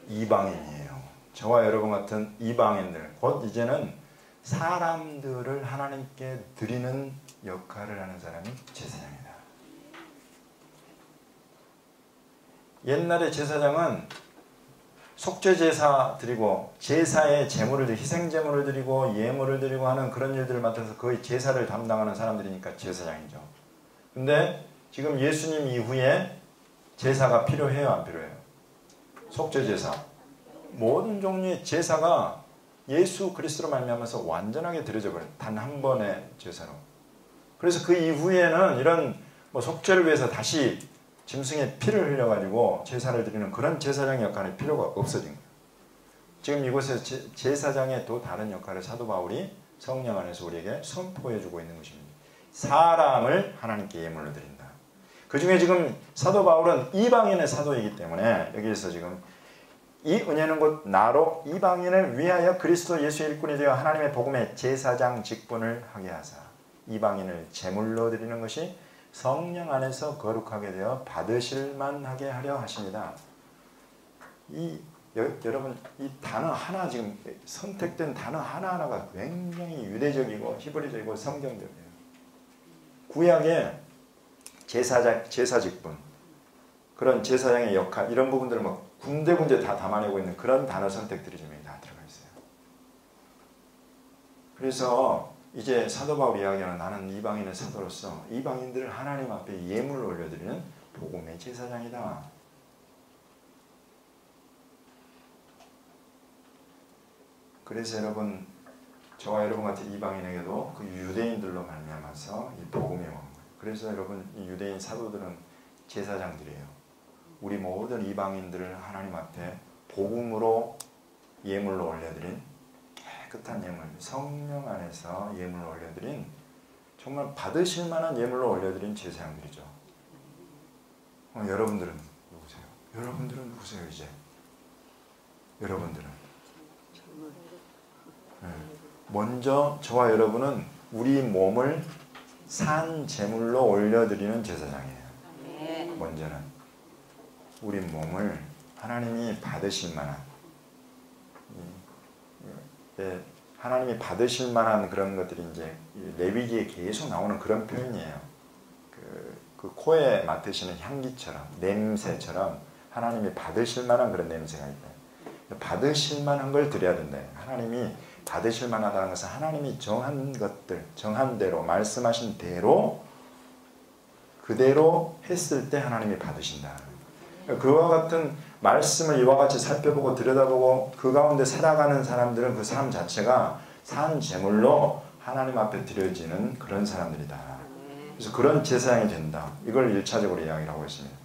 이방인이에요. 저와 여러분 같은 이방인들, 곧 이제는 사람들을 하나님께 드리는 역할을 하는 사람이 제사장이다. 옛날에 제사장은 속죄제사 드리고 제사의 제물을 드리고 희생제물을 드리고 예물을 드리고 하는 그런 일들을 맡아서 거의 제사를 담당하는 사람들이니까 제사장이죠. 근데 지금 예수님 이후에 제사가 필요해요, 안 필요해요? 속죄제사. 모든 종류의 제사가 예수 그리스도로 말미암아서 완전하게 드려져 버려요. 단 한 번의 제사로. 그래서 그 이후에는 이런 속죄를 위해서 다시 짐승의 피를 흘려가지고 제사를 드리는 그런 제사장의 역할이 필요가 없어진 거예요. 지금 이곳에서 제사장의 또 다른 역할을 사도 바울이 성령 안에서 우리에게 선포해주고 있는 것입니다. 사람을 하나님께 예물로 드린다. 그 중에 지금 사도 바울은 이방인의 사도이기 때문에 여기에서 지금 이 은혜는 곧 나로 이방인을 위하여 그리스도 예수의 일꾼이 되어 하나님의 복음의 제사장 직분을 하게 하사 이방인을 제물로 드리는 것이 성령 안에서 거룩하게 되어 받으실 만하게 하려 하십니다. 여러분 이 단어 하나 지금 선택된 단어 하나하나가 굉장히 유대적이고 히브리적이고 성경적이에요. 구약의 제사 직분, 그런 제사장의 역할 이런 부분들을 막 군데군데 다 담아내고 있는 그런 단어 선택들이 좀 다 들어가 있어요. 그래서 이제 사도 바울이 이야기하는 나는 이방인의 사도로서 이방인들을 하나님 앞에 예물을 올려드리는 복음의 제사장이다. 그래서 여러분 저와 여러분 같은 이방인에게도 그 유대인들로 말미암아서 이 복음이 온 거예요. 그래서 여러분 이 유대인 사도들은 제사장들이에요. 우리 모든 이방인들을 하나님 앞에 복음으로 예물로 올려드린 깨끗한 예물, 성령 안에서 예물로 올려드린 정말 받으실 만한 예물로 올려드린 제사장들이죠. 여러분들은 누구세요? 여러분들은 누구세요 이제? 여러분들은 먼저 저와 여러분은 우리 몸을 산 제물로 올려드리는 제사장이에요. 먼저는 우리 몸을 하나님이 받으실 만한 하나님이 받으실 만한 그런 것들이 이제 레위기에 계속 나오는 그런 표현이에요. 그 코에 맡으시는 향기처럼 냄새처럼 하나님이 받으실 만한 그런 냄새가 있다. 받으실 만한 걸 드려야 된다. 하나님이 받으실 만하다는 것은 하나님이 정한 것들, 정한 대로 말씀하신 대로 그대로 했을 때 하나님이 받으신다. 그와 같은 말씀을 이와 같이 살펴보고 들여다보고 그 가운데 살아가는 사람들은 그 삶 자체가 산 제물로 하나님 앞에 드려지는 그런 사람들이다. 그래서 그런 제사장이 된다. 이걸 1차적으로 이야기를 하고 있습니다.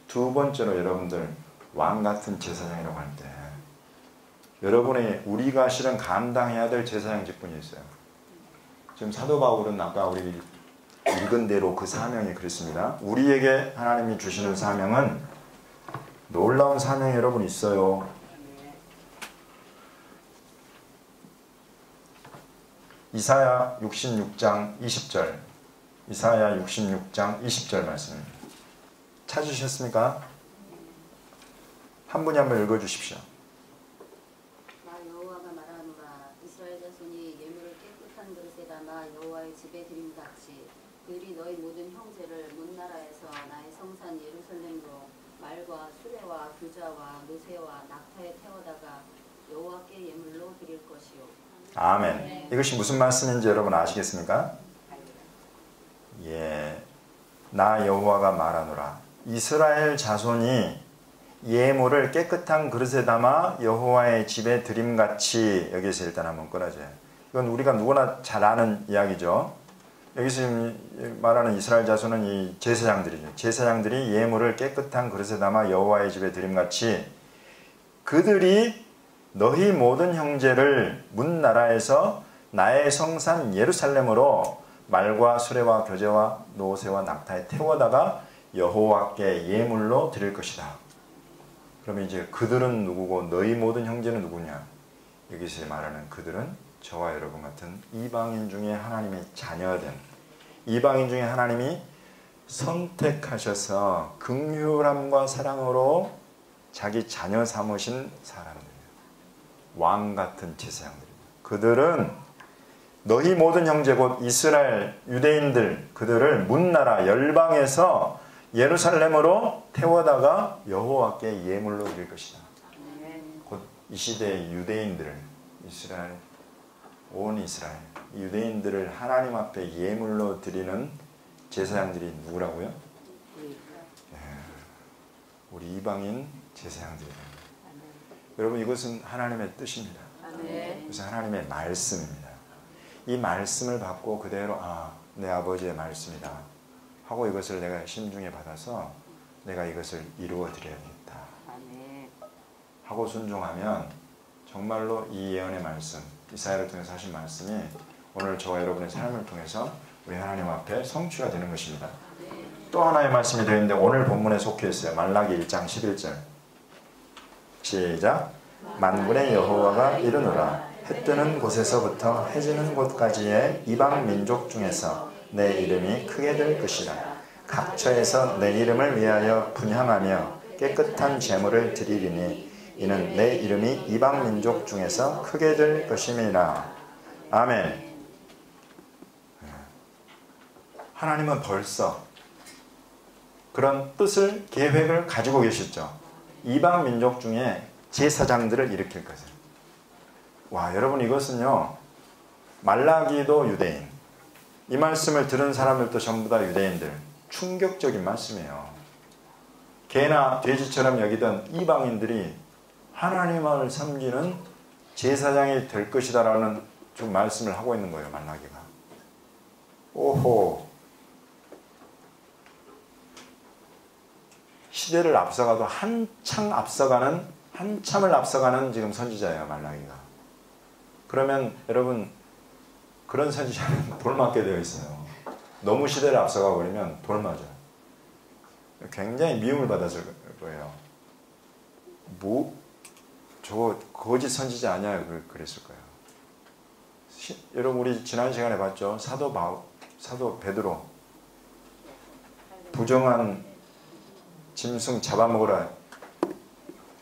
두 번째로 여러분들 왕 같은 제사장이라고 할 때 여러분의 우리가 실은 감당해야 될 제사장 직분이 있어요. 지금 사도 바울은 아까 우리 읽은 대로 그 사명이 그렇습니다. 우리에게 하나님이 주시는 사명은 놀라운 사명이 여러분 있어요. 이사야 66장 20절 이사야 66장 20절 말씀입니다. 찾으셨습니까? 한 분이 한번 읽어주십시오. 나 여호와가 말하노라. 이스라엘 자손이 예물을 깨끗한 그릇에 담아 여호와의 집에 드림같이 그들이 너희 모든 형제를 문 나라에서 나의 성산 예루살렘으로 말과 수레와 교자와 노새와 낙타에 태워다가 여호와께 예물로 드릴 것이요. 아멘. 이것이 무슨 말씀인지 여러분 아시겠습니까? 예, 나 여호와가 말하노라. 이스라엘 자손이 예물을 깨끗한 그릇에 담아 여호와의 집에 드림같이. 여기서 일단 한번 끊어져요. 이건 우리가 누구나 잘 아는 이야기죠. 여기서 말하는 이스라엘 자손은 이 제사장들이죠. 제사장들이 예물을 깨끗한 그릇에 담아 여호와의 집에 드림같이 그들이 너희 모든 형제를 문 나라에서 나의 성산 예루살렘으로 말과 수레와 교제와 노새와 낙타에 태워다가 여호와께 예물로 드릴 것이다. 그러면 이제 그들은 누구고 너희 모든 형제는 누구냐? 여기서 말하는 그들은 저와 여러분 같은 이방인 중에 하나님의 자녀된 이방인 중에 하나님이 선택하셔서 긍휼함과 사랑으로 자기 자녀 삼으신 사람들, 왕 같은 제사장들입니다. 그들은 너희 모든 형제 곧 이스라엘 유대인들 그들을 문나라 열방에서 예루살렘으로 태워다가 여호와께 예물로 드릴 것이다. 곧 이 시대의 유대인들을 이스라엘 온 이스라엘 유대인들을 하나님 앞에 예물로 드리는 제사장들이 누구라고요? 우리 이방인 제사장들이에요. 여러분 이것은 하나님의 뜻입니다. 그래서 하나님의 말씀입니다. 이 말씀을 받고 그대로 내 아버지의 말씀이다 하고 이것을 내가 심중에 받아서 내가 이것을 이루어 드려야겠다 하고 순종하면 정말로 이 예언의 말씀 이사야를 통해서 하신 말씀이 오늘 저와 여러분의 삶을 통해서 우리 하나님 앞에 성취가 되는 것입니다. 또 하나의 말씀이 되어 있는데 오늘 본문에 속해 있어요. 말라기 1장 11절 시작. 만군의 여호와가 이르노라. 해 뜨는 곳에서부터 해 지는 곳까지의 이방 민족 중에서 내 이름이 크게 될 것이라. 각처에서 내 이름을 위하여 분향하며 깨끗한 제물을 드리리니 이는 내 이름이 이방 민족 중에서 크게 될 것임이라. 아멘. 하나님은 벌써 그런 뜻을 계획을 가지고 계셨죠. 이방 민족 중에 제사장들을 일으킬 것을. 와, 여러분 이것은요. 말라기도 유대인. 이 말씀을 들은 사람들도 전부 다 유대인들. 충격적인 말씀이에요. 개나 돼지처럼 여기던 이방인들이 하나님을 섬기는 제사장이 될 것이다 라는 좀 말씀을 하고 있는 거예요. 말라기가. 오호. 시대를 앞서가도 한참을 앞서가는 지금 선지자예요, 말라기가. 그러면 여러분, 그런 선지자는 돌맞게 되어 있어요. 너무 시대를 앞서가 버리면 돌맞아요. 굉장히 미움을 받았을 거예요. 저거 거짓 선지자 아니야? 그랬을 거예요. 여러분, 우리 지난 시간에 봤죠? 사도 베드로 부정한 짐승 잡아먹으라.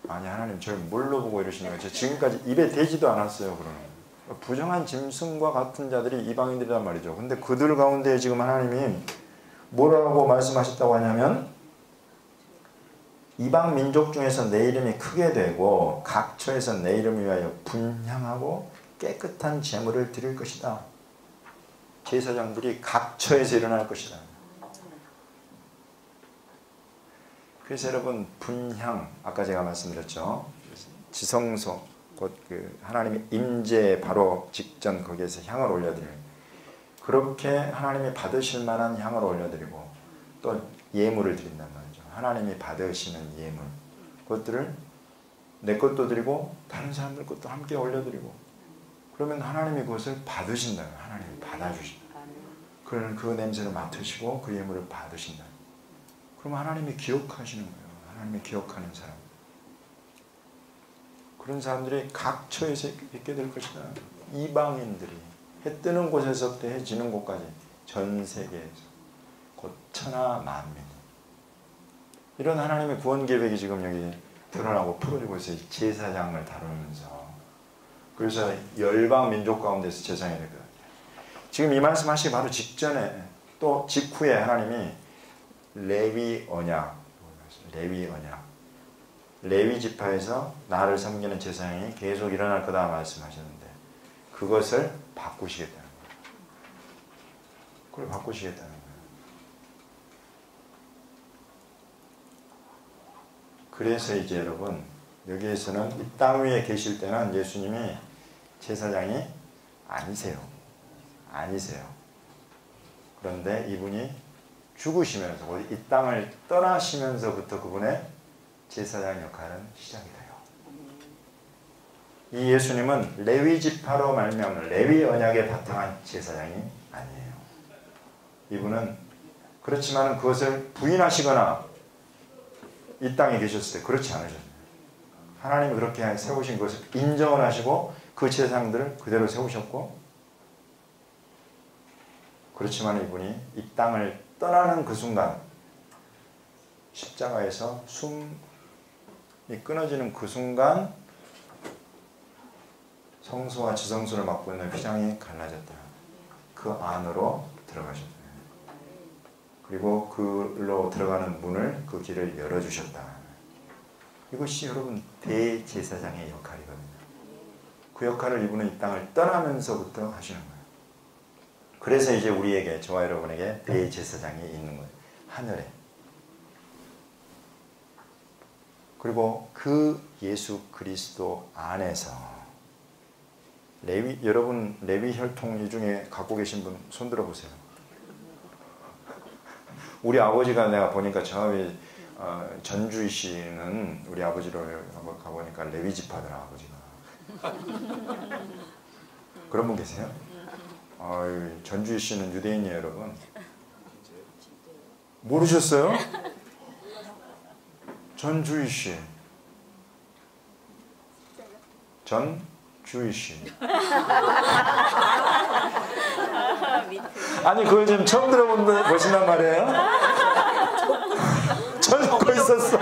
아니, 하나님 저를 뭘로 보고 이러시는 거예요? 저 지금까지 입에 대지도 않았어요. 그러는 부정한 짐승과 같은 자들이 이방인들이란 말이죠. 근데 그들 가운데 지금 하나님이 뭐라고 말씀하셨다고 하냐면, 이방 민족 중에서 내 이름이 크게 되고 각처에서 내 이름을 위하여 분향하고 깨끗한 제물을 드릴 것이다. 제사장들이 각처에서 일어날 것이다. 그래서 여러분, 분향, 아까 제가 말씀드렸죠. 지성소, 곧 그 하나님의 임재 바로 직전 거기에서 향을 올려드릴, 그렇게 하나님이 받으실 만한 향을 올려드리고 또 예물을 드린단 말이죠. 하나님이 받으시는 예물, 그것들을 내 것도 드리고 다른 사람들 것도 함께 올려드리고, 그러면 하나님이 그것을 받으신다. 하나님이 받아주신다. 그러면 그 냄새를 맡으시고 그 예물을 받으신다. 그럼 하나님이 기억하시는 거예요. 하나님이 기억하는 사람. 그런 사람들이 각처에서 있게 될 것이다. 이방인들이 해 뜨는 곳에서부터 해 지는 곳까지 전 세계에서 곧 천하 만민. 이런 하나님의 구원 계획이 지금 여기 드러나고 풀어지고 있어요. 제사장을 다루면서. 그래서 열방 민족 가운데서 제사장이 되거든요. 지금 이 말씀하시기 바로 직전에 또 직후에 하나님이 레위 언약, 레위 지파에서 나를 섬기는 제사장이 계속 일어날 거다 말씀하셨는데, 그것을 바꾸시겠다는 거예요. 그걸 바꾸시겠다는 거예요. 그래서 이제 여러분, 여기에서는 이 땅 위에 계실 때는 예수님이 제사장이 아니세요. 그런데 이분이 죽으시면서, 이 땅을 떠나시면서부터 그분의 제사장 역할은 시작이 돼요. 이 예수님은 레위 지파로 말미암는 레위 언약에 바탕한 제사장이 아니에요. 이분은 그렇지만 그것을 부인하시거나 이 땅에 계셨을 때 그렇지 않으셨어요. 하나님이 그렇게 세우신 것을 인정을 하시고 그 제사장들을 그대로 세우셨고, 그렇지만 이분이 이 땅을 떠나는 그 순간, 십자가에서 숨이 끊어지는 그 순간 성소와 지성소를 맡고 있는 휘장이 갈라졌다. 그 안으로 들어가셨다. 그리고 그로 들어가는 문을, 그 길을 열어주셨다. 이것이 여러분 대제사장의 역할이거든요. 그 역할을 이분은 이 땅을 떠나면서부터 하시는 거예요. 그래서 이제 우리에게, 저와 여러분에게 대제사장이 있는 거예요. 하늘에. 그리고 그 예수 그리스도 안에서 여러분 레위 혈통 이 중에 갖고 계신 분 손 들어 보세요. 우리 아버지가, 내가 보니까 저희 전주이씨는 우리 아버지로 한번 가보니까 레위 지파더라, 아버지가. 그런 분 계세요? 전주이씨는 유대인이에요, 여러분. 모르셨어요? 전주이씨. 전주이씨. 아니, 그걸 지금 처음 들어보신단 말이에요? 전 듣고 있었어.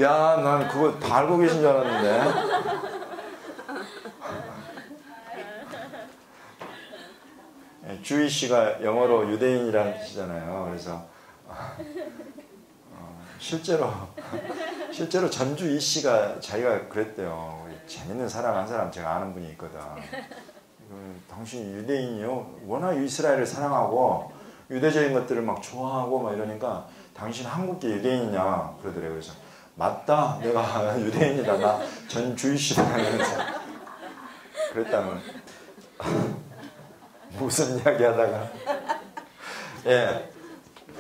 야, 난 그거 다 알고 계신 줄 알았는데. 주이씨가 영어로 유대인이라는 뜻이잖아요. 그래서 실제로 전주이씨가 자기가 그랬대요. 재밌는 사람 한 사람 제가 아는 분이 있거든. 당신이 유대인이요? 워낙 이스라엘을 사랑하고 유대적인 것들을 막 좋아하고 막 이러니까 당신 한국계 유대인이냐 그러더래요. 그래서 맞다, 내가 유대인이다, 나 전주이씨다 하면서 그랬다면. 무슨 이야기 하다가 예.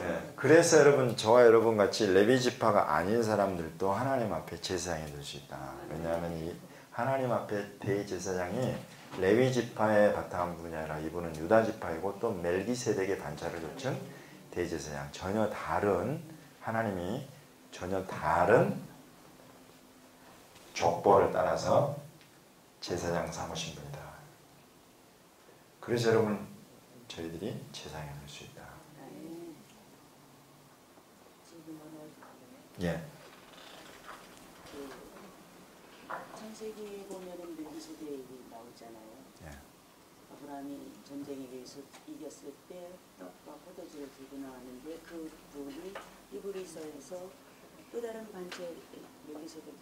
예. 그래서 여러분, 저와 여러분 같이 레위 지파가 아닌 사람들도 하나님 앞에 제사장이 될 수 있다. 왜냐하면 이 하나님 앞에 대제사장이 레위 지파의 바탕 부분이 아니라 이분은 유다 지파이고 또 멜기세덱의 반차를 줬던 대제사장, 전혀 다른, 하나님이 전혀 다른 족보를 따라서 제사장 삼으신 분이다. 그래서 여러분, 저희들이 제사장이 될 수 있다. 예. 창세기 보면은 멜기세덱이 나오잖아요. 예. 아브라함이 전쟁에 의해서 이겼을 때 떡과 포도주를 들고 나왔는데 그 분이 히브리서에서 또 다른 반차 멜기세덱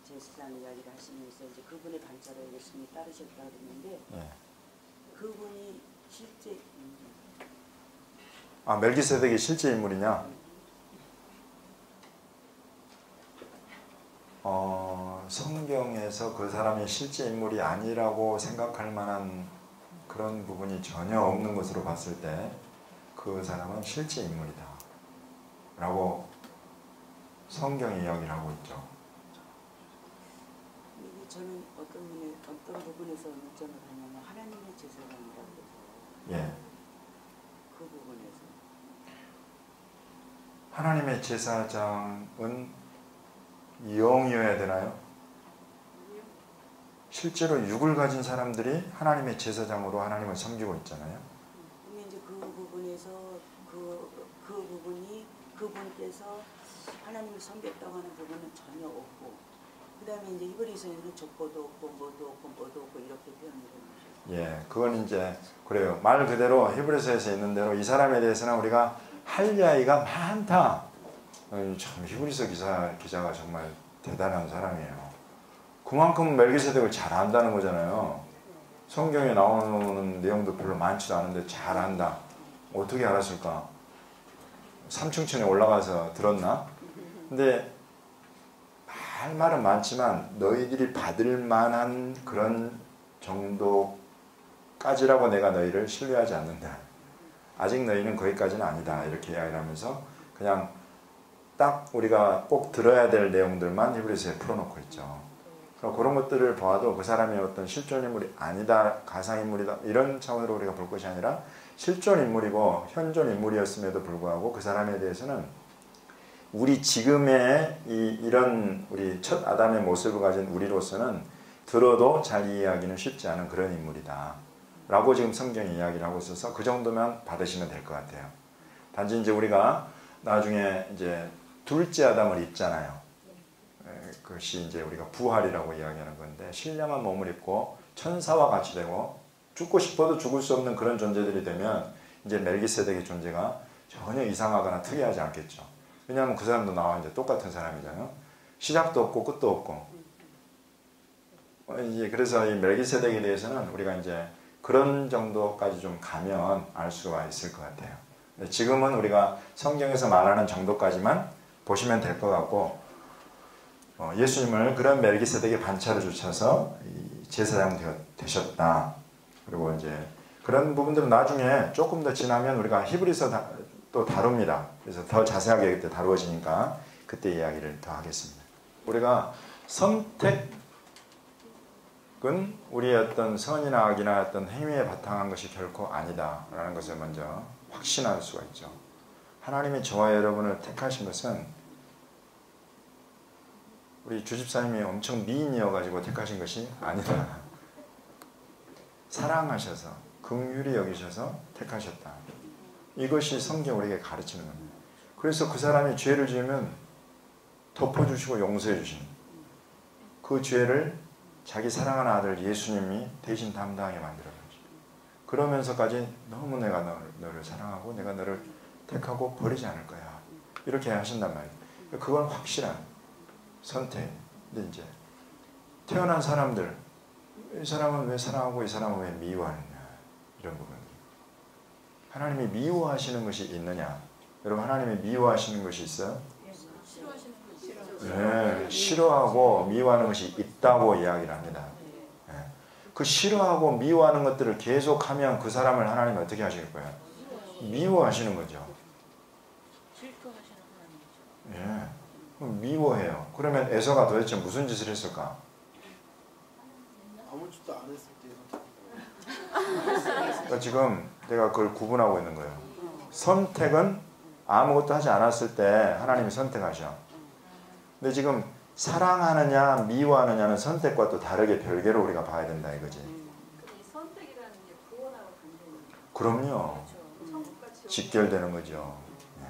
제사장 이야기를 하시면서 이제 그분의 반차를 예수님이 따르셨다 그랬는데 예. 그분이 실제 멜기세덱이 실제 인물이냐? 성경에서 그 사람이 실제 인물이 아니라고 생각할 만한 그런 부분이 전혀 없는 것으로 봤을 때 그 사람은 실제 인물이다 라고 성경이 이야기를 하고 있죠. 저는 어떤 부분에서 문점을 하냐면 하나님의 제사장이라고 해서 예. 그 부분에서 하나님의 제사장은 영이어야 되나요? 실제로 육을 가진 사람들이 하나님의 제사장으로 하나님을 섬기고 있잖아요. 근데 이제 그 부분에서 그 부분이 그분께서 하나님을 섬겼다고 하는 부분은 전혀 없고, 그 다음에 이제 히브리서에는 족보도 없고 뭐도 없고 이렇게 표현을 해주셨어요. 예, 그건 이제 그래요. 말 그대로 히브리서에서 있는 대로 이 사람에 대해서는 우리가 할 이야기가 많다. 참 히브리서 기자가 정말 대단한 사람이에요. 그만큼 멜기세덱을 잘 안다는 거잖아요. 성경에 나오는 내용도 별로 많지도 않은데 잘 안다. 어떻게 알았을까? 3층천에 올라가서 들었나? 근데 할 말은 많지만 너희들이 받을 만한 그런 정도까지라고 내가 너희를 신뢰하지 않는다. 아직 너희는 거기까지는 아니다. 이렇게 이야기를 하면서 그냥 딱 우리가 꼭 들어야 될 내용들만 히브리서에 풀어놓고 있죠. 그런 것들을 봐도 그 사람이 어떤 실존 인물이 아니다, 가상 인물이다 이런 차원으로 우리가 볼 것이 아니라 실존 인물이고 현존 인물이었음에도 불구하고 그 사람에 대해서는 우리 지금의 이런 우리 첫 아담의 모습을 가진 우리로서는 들어도 잘 이해하기는 쉽지 않은 그런 인물이다 라고 지금 성경이 이야기를 하고 있어서 그 정도면 받으시면 될 것 같아요. 단지 이제 우리가 나중에 이제 둘째 아담을 입잖아요. 그것이 이제 우리가 부활이라고 이야기하는 건데 신령한 몸을 입고 천사와 같이 되고 죽고 싶어도 죽을 수 없는 그런 존재들이 되면 이제 멜기세덱의 존재가 전혀 이상하거나 특이하지 않겠죠. 왜냐하면 그 사람도 나와 이제 똑같은 사람이잖아요. 시작도 없고 끝도 없고. 이제 그래서 이 멜기세덱에 대해서는 우리가 이제 그런 정도까지 좀 가면 알 수가 있을 것 같아요. 지금은 우리가 성경에서 말하는 정도까지만 보시면 될 것 같고, 예수님을 그런 멜기세덱의 반차를 쫓아서 제사장 되셨다. 그리고 이제 그런 부분들은 나중에 조금 더 지나면 우리가 히브리서 또 다룹니다. 그래서 더 자세하게 그때 다루어지니까 그때 이야기를 더 하겠습니다. 우리가 선택은 우리의 어떤 선이나 악이나 어떤 행위에 바탕한 것이 결코 아니다라는 것을 먼저 확신할 수가 있죠. 하나님이 저와 여러분을 택하신 것은 우리 주집사님이 엄청 미인이어가지고 택하신 것이 아니다. 사랑하셔서 긍휼히 여기셔서 택하셨다. 이것이 성경 우리에게 가르치는 겁니다. 그래서 그 사람이 죄를 지으면 덮어주시고 용서해 주시는 그 죄를 자기 사랑하는 아들 예수님이 대신 담당하게 만들어 주시고, 그러면서까지 너무 내가 너를 사랑하고 내가 너를 택하고 버리지 않을 거야. 이렇게 하신단 말이에요. 그건 확실한 선택. 근데 이제 태어난 사람들, 이 사람은 왜 사랑하고 이 사람은 왜 미워하느냐, 이런 부분. 하나님이 미워하시는 것이 있느냐? 여러분, 하나님이 미워하시는 것이 있어요? 네, 싫어하고 미워하는 것이 있다고 이야기를 합니다. 네. 그 싫어하고 미워하는 것들을 계속하면 그 사람을 하나님이 어떻게 하실 거예요? 미워하시는 거죠. 예, 미워해요. 그러면 에서가 도대체 무슨 짓을 했을까? 아무 짓도 안 했을 때 그러니까 지금 내가 그걸 구분하고 있는 거예요. 선택은 아무것도 하지 않았을 때 하나님이 선택하셔. 근데 지금 사랑하느냐 미워하느냐는 선택과 또 다르게 별개로 우리가 봐야 된다 이거지. 선택이라는 게 구원하고 관계는 그럼요. 천국같이 직결되는 거죠. 네.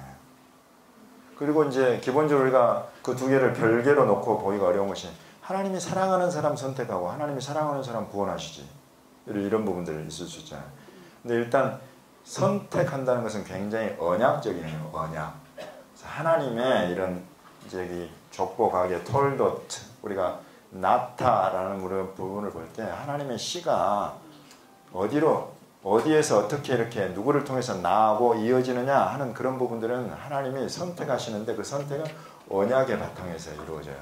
그리고 이제 기본적으로 우리가 그 두 개를 별개로 놓고 보기가 어려운 것이 하나님이 사랑하는 사람 선택하고 하나님이 사랑하는 사람 구원하시지. 이런 부분들이 있을 수 있잖아요. 근데 일단 선택한다는 것은 굉장히 언약적이네요. 언약. 하나님의 이런 이제 족보가게 톨도트 우리가 나타라는 그런 부분을 볼 때 하나님의 씨가 어디에서 어떻게 이렇게 누구를 통해서 나하고 이어지느냐 하는 그런 부분들은 하나님이 선택하시는데 그 선택은 언약의 바탕에서 이루어져요.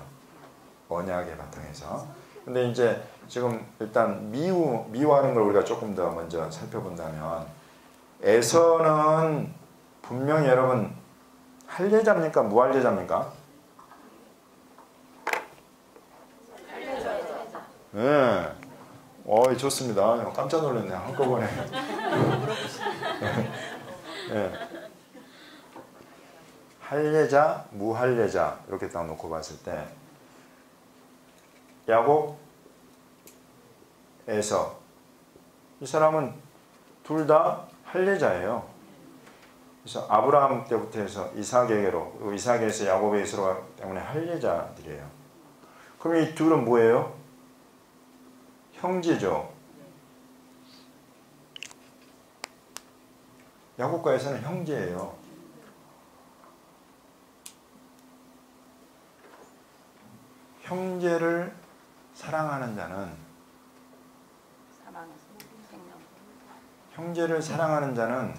언약의 바탕에서. 근데 이제 지금 일단 미워하는 걸 우리가 조금 더 먼저 살펴본다면 에서는 분명히 여러분 할례자입니까? 무할례자입니까? 네. 좋습니다. 깜짝 놀랐네요. 한꺼번에. 네. 할례자, 무할례자 이렇게 딱 놓고 봤을 때 야곱, 에서 이 사람은 둘 다 할례자예요. 그래서 아브라함 때부터 해서 이삭에게로 이삭에서 야곱의 에서로 때문에 할례자들이에요. 그럼 이 둘은 뭐예요? 형제죠. 야곱과 에서는 형제예요. 형제를 사랑하는 자는 형제를 사랑하는 자는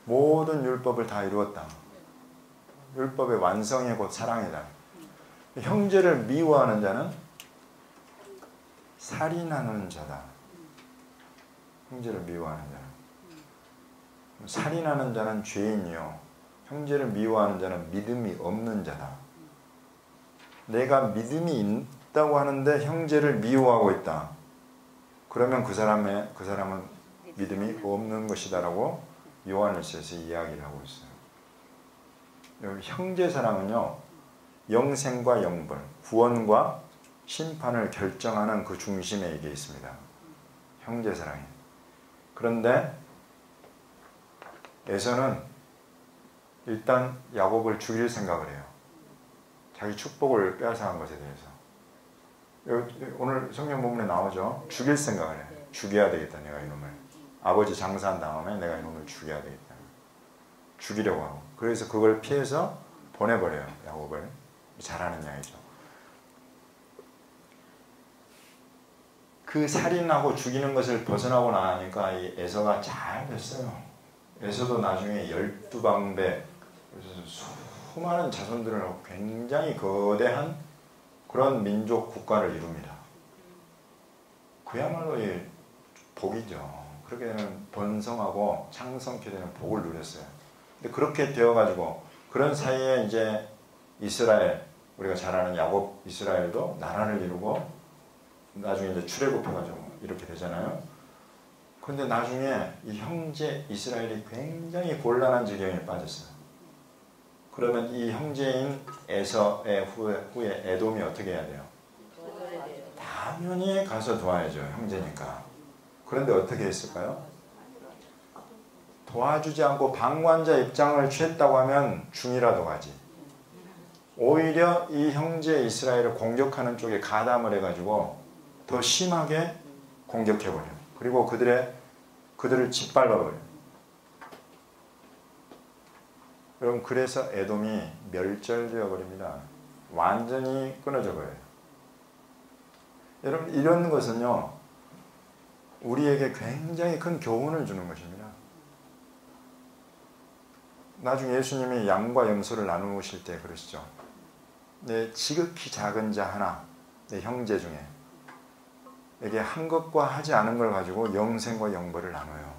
모든 율법을 다 이루었다. 율법의 완성이 곧 사랑이다. 형제를 미워하는 자는 살인하는 자다. 형제를 미워하는 자는. 살인하는 자는 죄인이요. 형제를 미워하는 자는 믿음이 없는 자다. 내가 믿음이 있다고 하는데 형제를 미워하고 있다. 그러면 그 사람은 믿음이 없는 것이다라고 요한일서에서 이야기를 하고 있어요. 여기 형제 사랑은요, 영생과 영벌, 구원과 심판을 결정하는 그 중심에 이게 있습니다. 형제 사랑이. 그런데 에서는 일단 야곱을 죽일 생각을 해요. 자기 축복을 빼앗아간 것에 대해서. 오늘 성경 본문에 나오죠. 죽일 생각을 해요. 죽여야 되겠다, 내가 이놈을. 아버지 장사한 다음에 내가 이놈을 죽여야 되겠다. 죽이려고 하고. 그래서 그걸 피해서 보내버려요, 야곱을. 잘하는 양이죠. 그 살인하고 죽이는 것을 벗어나고 나니까 이 에서가 잘 됐어요. 에서도 나중에 12방배, 수많은 자손들을 하고 굉장히 거대한 그런 민족 국가를 이룹니다. 그야말로 복이죠. 그렇게 되면 번성하고 창성케 되는 복을 누렸어요. 근데 그렇게 되어가지고 그런 사이에 이제 이스라엘, 우리가 잘 아는 야곱 이스라엘도 나라를 이루고 나중에 이제 출애굽해가지고 이렇게 되잖아요. 그런데 나중에 이 형제 이스라엘이 굉장히 곤란한 지경에 빠졌어요. 그러면 이 형제인 에서의 후에 에돔이 어떻게 해야 돼요? 당연히 가서 도와야죠. 형제니까. 그런데 어떻게 했을까요? 도와주지 않고 방관자 입장을 취했다고 하면 중이라도 가지. 오히려 이 형제 이스라엘을 공격하는 쪽에 가담을 해가지고 더 심하게 공격해버려요. 그리고 그들을 짓밟아버려요. 여러분, 그래서 에돔이 멸절되어 버립니다. 완전히 끊어져 버려요. 여러분, 이런 것은요, 우리에게 굉장히 큰 교훈을 주는 것입니다. 나중에 예수님이 양과 염소를 나누실 때 그러시죠. 내 지극히 작은 자 하나, 내 형제 중에 이게 한 것과 하지 않은 걸 가지고 영생과 영벌을 나눠요.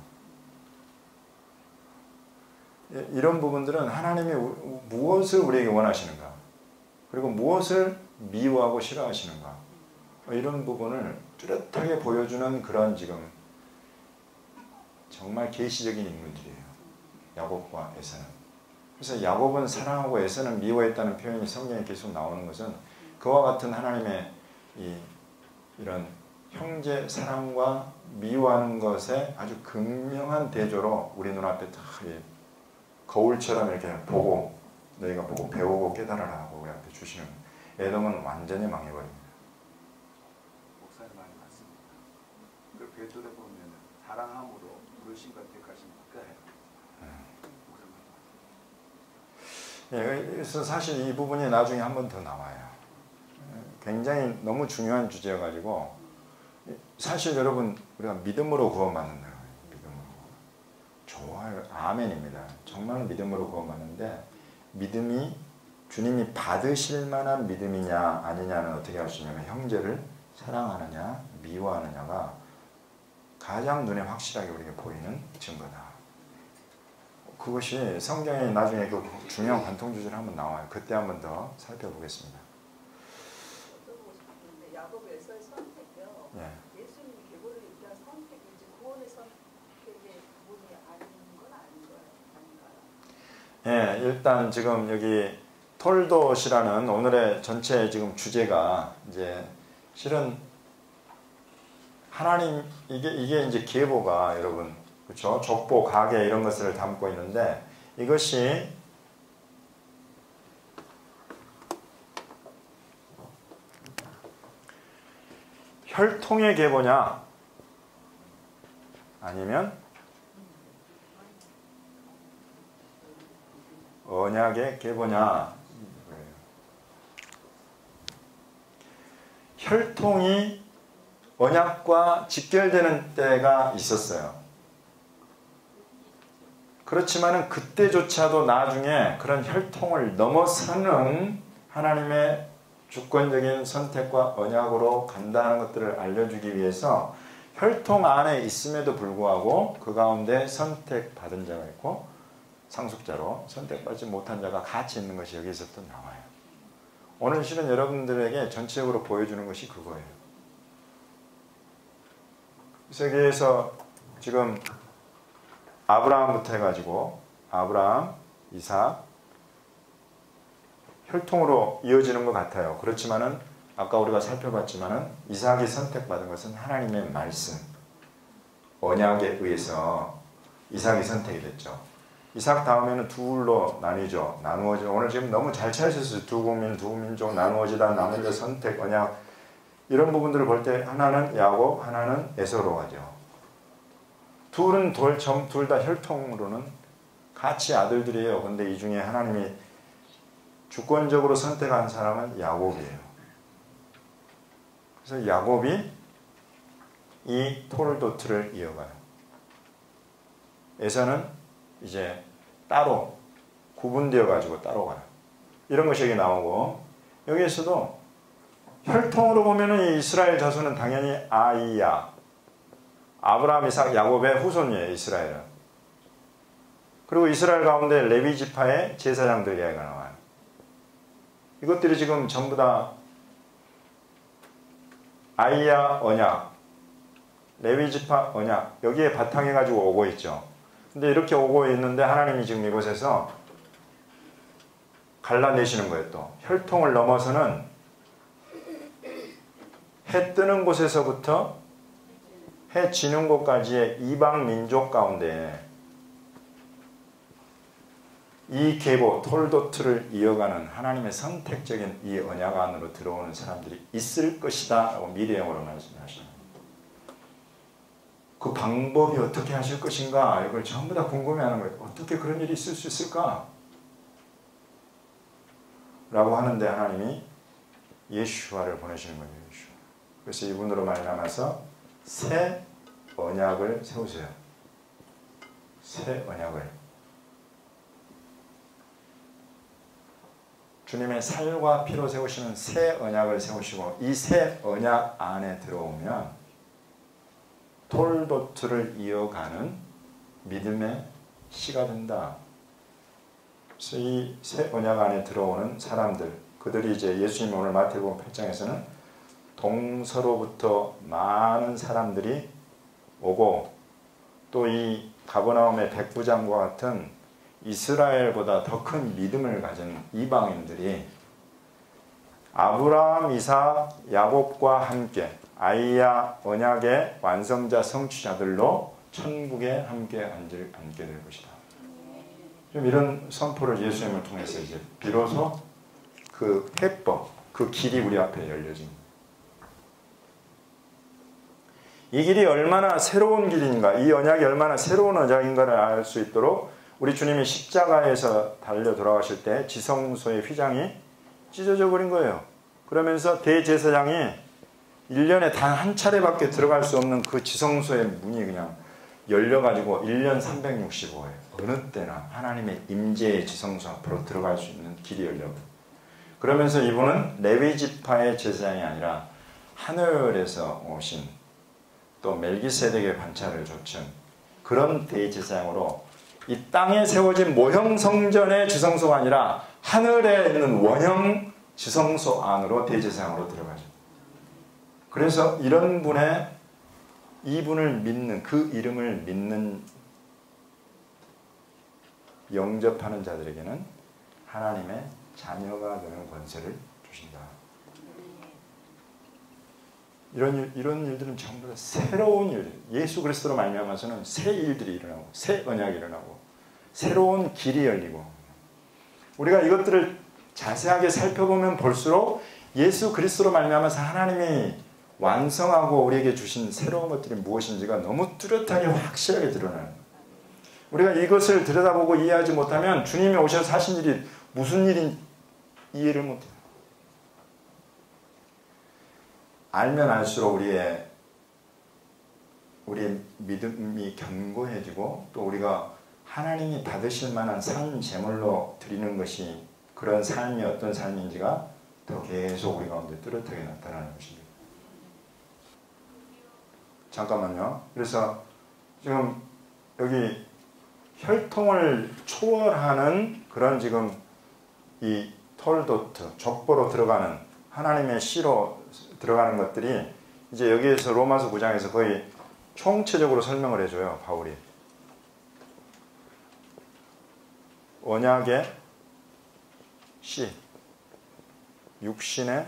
이런 부분들은 하나님이 무엇을 우리에게 원하시는가, 그리고 무엇을 미워하고 싫어하시는가, 이런 부분을 뚜렷하게 보여주는 그런 지금 정말 계시적인 인물들이에요. 야곱과 에서는. 그래서 야곱은 사랑하고 에서는 미워했다는 표현이 성경에 계속 나오는 것은 그와 같은 하나님의 이런 형제 사랑과 미워하는 것에 아주 극명한 대조로 우리 눈앞에 다 거울처럼 이렇게 보고, 너희가 보고 배우고 깨달아라 하고 우리 앞에 주시는. 에돔은 완전히 망해버립니다. 목사님 많이 맞습니다. 그 베드로에 보면 사랑함으로 부르신 것 택하신 끝이에요. 그래서 사실 이 부분이 나중에 한 번 더 나와요. 굉장히 너무 중요한 주제여가지고, 사실 여러분 우리가 믿음으로 구원받는다. 믿음으로. 좋아요. 아멘입니다. 정말 믿음으로 구원받는데, 믿음이 주님이 받으실 만한 믿음이냐 아니냐는 어떻게 할 수 있냐면, 형제를 사랑하느냐 미워하느냐가 가장 눈에 확실하게 우리에게 보이는 증거다. 그것이 성경에 나중에 그 중요한 관통주제로 한번 나와요. 그때 한번 더 살펴보겠습니다. 야곱의 선택이요. 예. 예수님이 계보를 입힌 선택이지 구원의 선택의 부분이 아닌 건 아닌가요? 예, 일단 지금 여기 톨돗이라는 오늘의 전체 지금 주제가 이제 실은 하나님, 이게 이제 계보가 여러분, 그렇죠? 족보, 가계 이런 것을 담고 있는데, 이것이 혈통의 계보냐 아니면 언약의 계보냐. 혈통이 언약과 직결되는 때가 있었어요. 그렇지만은 그때조차도 나중에 그런 혈통을 넘어서는 하나님의 주권적인 선택과 언약으로 간다는 것들을 알려주기 위해서 혈통 안에 있음에도 불구하고 그 가운데 선택받은 자가 있고 상속자로 선택받지 못한 자가 같이 있는 것이 여기서부터 나와요. 오늘 실은 여러분들에게 전체적으로 보여주는 것이 그거예요. 세계에서 지금 아브라함부터 해가지고 아브라함, 이삭, 혈통으로 이어지는 것 같아요. 그렇지만은 아까 우리가 살펴봤지만은 이삭이 선택받은 것은 하나님의 말씀, 언약에 의해서 이삭이 선택이 됐죠. 이삭 다음에는 둘로 나뉘죠. 나누어져. 오늘 지금 너무 잘 찾으셨어요. 두 국민, 두 민족 나누어지다, 나누어져 선택, 언약. 이런 부분들을 볼 때 하나는 야곱, 하나는 에서로 가죠. 둘은 둘 다 혈통으로는 같이 아들들이에요. 근데 이 중에 하나님이 주권적으로 선택한 사람은 야곱이에요. 그래서 야곱이 이 톨도트를 이어가요. 에서는 이제 따로 구분되어 가지고 따로 가요. 이런 것이 여기 나오고, 여기에서도 혈통으로 보면은 이 이스라엘 자손은 당연히 아이야, 아브라함, 이삭, 야곱의 후손이에요. 이스라엘은. 그리고 이스라엘 가운데 레위 지파의 제사장들 이야기가 나와요. 이것들이 지금 전부 다 아이야 언약, 레위 지파 언약, 여기에 바탕해 가지고 오고 있죠. 근데 이렇게 오고 있는데 하나님이 지금 이곳에서 갈라내시는 거예요. 또 혈통을 넘어서는 해 뜨는 곳에서부터 해 지는 곳까지의 이방 민족 가운데 이 계보 톨도트를 이어가는 하나님의 선택적인 이 언약 안으로 들어오는 사람들이 있을 것이다 라고 미래형으로 말씀하시는, 그 방법이 어떻게 하실 것인가, 이걸 전부 다 궁금해하는 거예요. 어떻게 그런 일이 있을 수 있을까 라고 하는데 하나님이 예슈아를 보내시는 거예요. 예슈아. 그래서 이분으로 말미암아서 새 언약을 세우세요. 새 언약을. 주님의 살과 피로 세우시는 새 언약을 세우시고, 이 새 언약 안에 들어오면 톨도트를 이어가는 믿음의 씨가 된다. 그래서 이 새 언약 안에 들어오는 사람들, 그들이 이제 예수님 오늘 마태복음 8장에서는 동서로부터 많은 사람들이 오고 또 이 가버나움의 백부장과 같은 이스라엘보다 더 큰 믿음을 가진 이방인들이 아브라함, 이삭, 야곱과 함께 아이야 언약의 완성자 성취자들로 천국에 함께 앉게 될 것이다. 좀 이런 선포를 예수님을 통해서 이제 비로소 그 해법, 그 길이 우리 앞에 열려진. 이 길이 얼마나 새로운 길인가, 이 언약이 얼마나 새로운 언약인가를 알 수 있도록 우리 주님이 십자가에서 달려 돌아가실 때 지성소의 휘장이 찢어져 버린 거예요. 그러면서 대제사장이 1년에 단 한 차례밖에 들어갈 수 없는 그 지성소의 문이 그냥 열려가지고 1년 365회 어느 때나 하나님의 임재의 지성소 앞으로 들어갈 수 있는 길이 열려버려요. 그러면서 이분은 레위 지파의 제사장이 아니라 하늘에서 오신 또 멜기세덱의 반차를 좇은 그런 대제사장으로 이 땅에 세워진 모형 성전의 지성소가 아니라 하늘에 있는 원형 지성소 안으로 대제사장으로 들어가죠. 그래서 이런 분의 이분을 믿는, 그 이름을 믿는 영접하는 자들에게는 하나님의 자녀가 되는 권세를 주신다. 이런 일들은 전부 다 새로운 일, 예수 그리스도로 말미암아서는 새 일들이 일어나고 새 언약이 일어나고 새로운 길이 열리고, 우리가 이것들을 자세하게 살펴보면 볼수록 예수 그리스도로 말미암아서 하나님이 완성하고 우리에게 주신 새로운 것들이 무엇인지가 너무 뚜렷하게 확실하게 드러나는 거예요. 우리가 이것을 들여다보고 이해하지 못하면 주님이 오셔서 하신 일이 무슨 일인지 이해를 못해요. 알면 알수록 우리의 믿음이 견고해지고 또 우리가 하나님이 받으실 만한 산 제물로 드리는 것이 그런 삶이 어떤 삶인지가 더 계속 우리 가운데 뚜렷하게 나타나는 것입니다. 잠깐만요. 그래서 지금 여기 혈통을 초월하는 그런 지금 이 톨도트, 족보로 들어가는 하나님의 씨로 들어가는 것들이 이제 여기에서 로마서 9장에서 거의 총체적으로 설명을 해줘요. 바울이. 언약의 씨, 육신의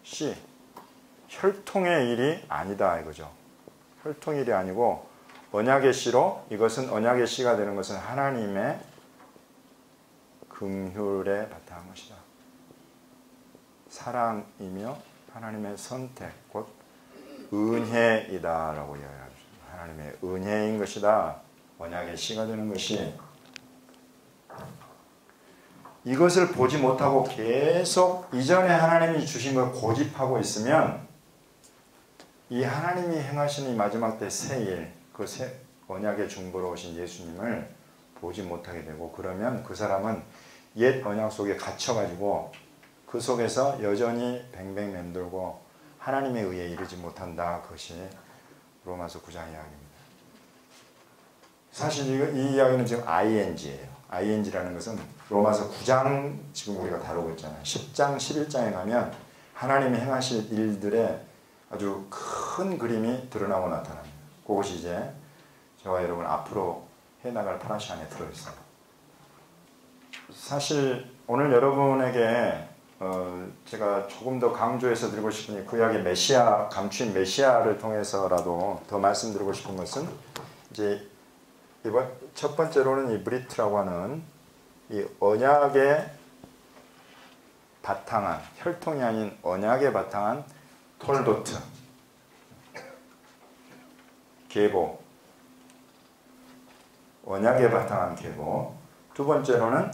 씨, 혈통의 일이 아니다 이거죠. 혈통의 일이 아니고 언약의 씨로, 이것은 언약의 씨가 되는 것은 하나님의 긍휼에 바탕한 것이다. 사랑이며 하나님의 선택, 곧 은혜이다 라고 이야기합니다. 하나님의 은혜인 것이다. 언약의 씨가 되는 것이. 이것을 보지 못하고 계속 이전에 하나님이 주신 걸 고집하고 있으면 이 하나님이 행하시는 이 마지막 때 새 일, 그 새 언약의 중보로 오신 예수님을 보지 못하게 되고, 그러면 그 사람은 옛 언약 속에 갇혀가지고 그 속에서 여전히 뱅뱅 맴돌고 하나님의 의에 이르지 못한다. 그것이 로마서 9장 이야기입니다. 사실 이 이야기는 지금 ING예요. ING라는 것은 로마서 9장 지금 우리가 다루고 있잖아요. 10장, 11장에 가면 하나님이 행하실 일들의 아주 큰 그림이 드러나고 나타납니다. 그것이 이제 저와 여러분 앞으로 해나갈 파라시 안에 들어있어요. 사실 오늘 여러분에게 제가 조금 더 강조해서 드리고 싶은 그 이야기 메시아, 감추인 메시아를 통해서라도 더 말씀드리고 싶은 것은 이제 이번 첫 번째로는 이 브리트라고 하는 이 언약의 바탕한, 혈통이 아닌 언약의 바탕한 톨도트, 계보, 언약의 바탕한 계보. 두 번째로는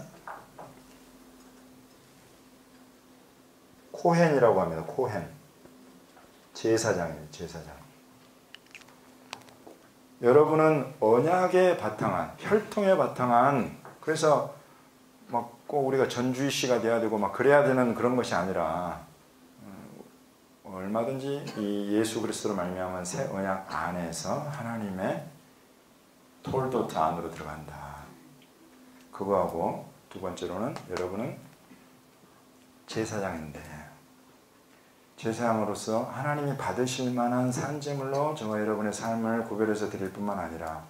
코헨이라고 합니다. 코헨, 제사장이에요. 제사장. 여러분은 언약에 바탕한, 혈통에 바탕한, 그래서 막 꼭 우리가 전주희 씨가 돼야 되고 막 그래야 되는 그런 것이 아니라 얼마든지 이 예수 그리스도로 말미암은 새 언약 안에서 하나님의 톨도트 안으로 들어간다. 그거하고 두 번째로는 여러분은 제사장인데 제사장으로서 하나님이 받으실 만한 산제물로 저와 여러분의 삶을 구별해서 드릴 뿐만 아니라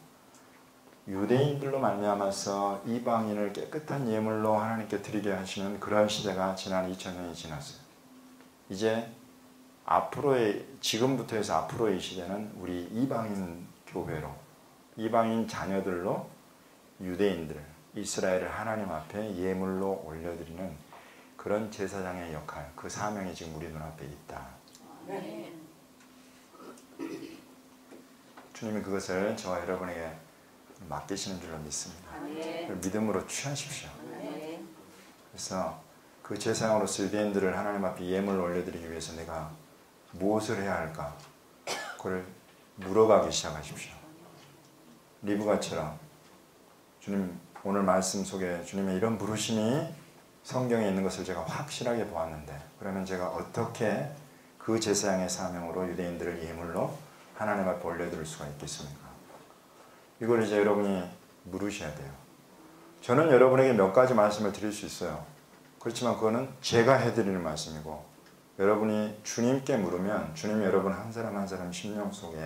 유대인들로 말미암아서 이방인을 깨끗한 예물로 하나님께 드리게 하시는 그러한 시대가 지난 2000년이 지났어요. 이제 앞으로의 지금부터 해서 앞으로의 시대는 우리 이방인 교회로 이방인 자녀들로 유대인들 이스라엘을 하나님 앞에 예물로 올려드리는 그런 제사장의 역할, 그 사명이 지금 우리 눈앞에 있다. 네. 주님이 그것을 저와 여러분에게 맡기시는 줄로 믿습니다. 그걸 믿음으로 취하십시오. 그래서 그 제사장으로서 유대인들을 하나님 앞에 예물로 올려드리기 위해서 내가 무엇을 해야 할까? 그걸 물어가기 시작하십시오. 리브가처럼 주님 오늘 말씀 속에 주님의 이런 부르심이 성경에 있는 것을 제가 확실하게 보았는데 그러면 제가 어떻게 그 제사장의 사명으로 유대인들을 예물로 하나님 앞에 올려드릴 수가 있겠습니까? 이걸 이제 여러분이 물으셔야 돼요. 저는 여러분에게 몇 가지 말씀을 드릴 수 있어요. 그렇지만 그거는 제가 해드리는 말씀이고 여러분이 주님께 물으면 주님이 여러분 한 사람 한 사람 심령 속에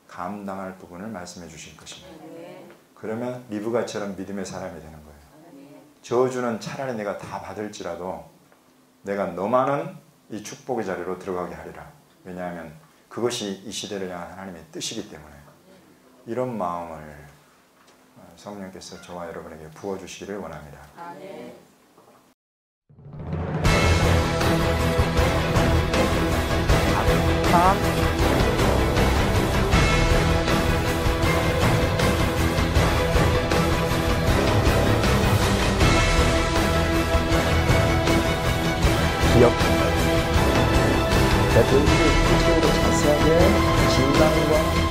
감당할 부분을 말씀해 주실 것입니다. 그러면 리브가처럼 믿음의 사람이 되는 거예요. 저주는 차라리 내가 다 받을지라도 내가 너만은 이 축복의 자리로 들어가게 하리라. 왜냐하면 그것이 이 시대를 향한 하나님의 뜻이기 때문에 이런 마음을 성령께서 저와 여러분에게 부어주시기를 원합니다. 기억 대표님이 구체적으로 자세하게 진단과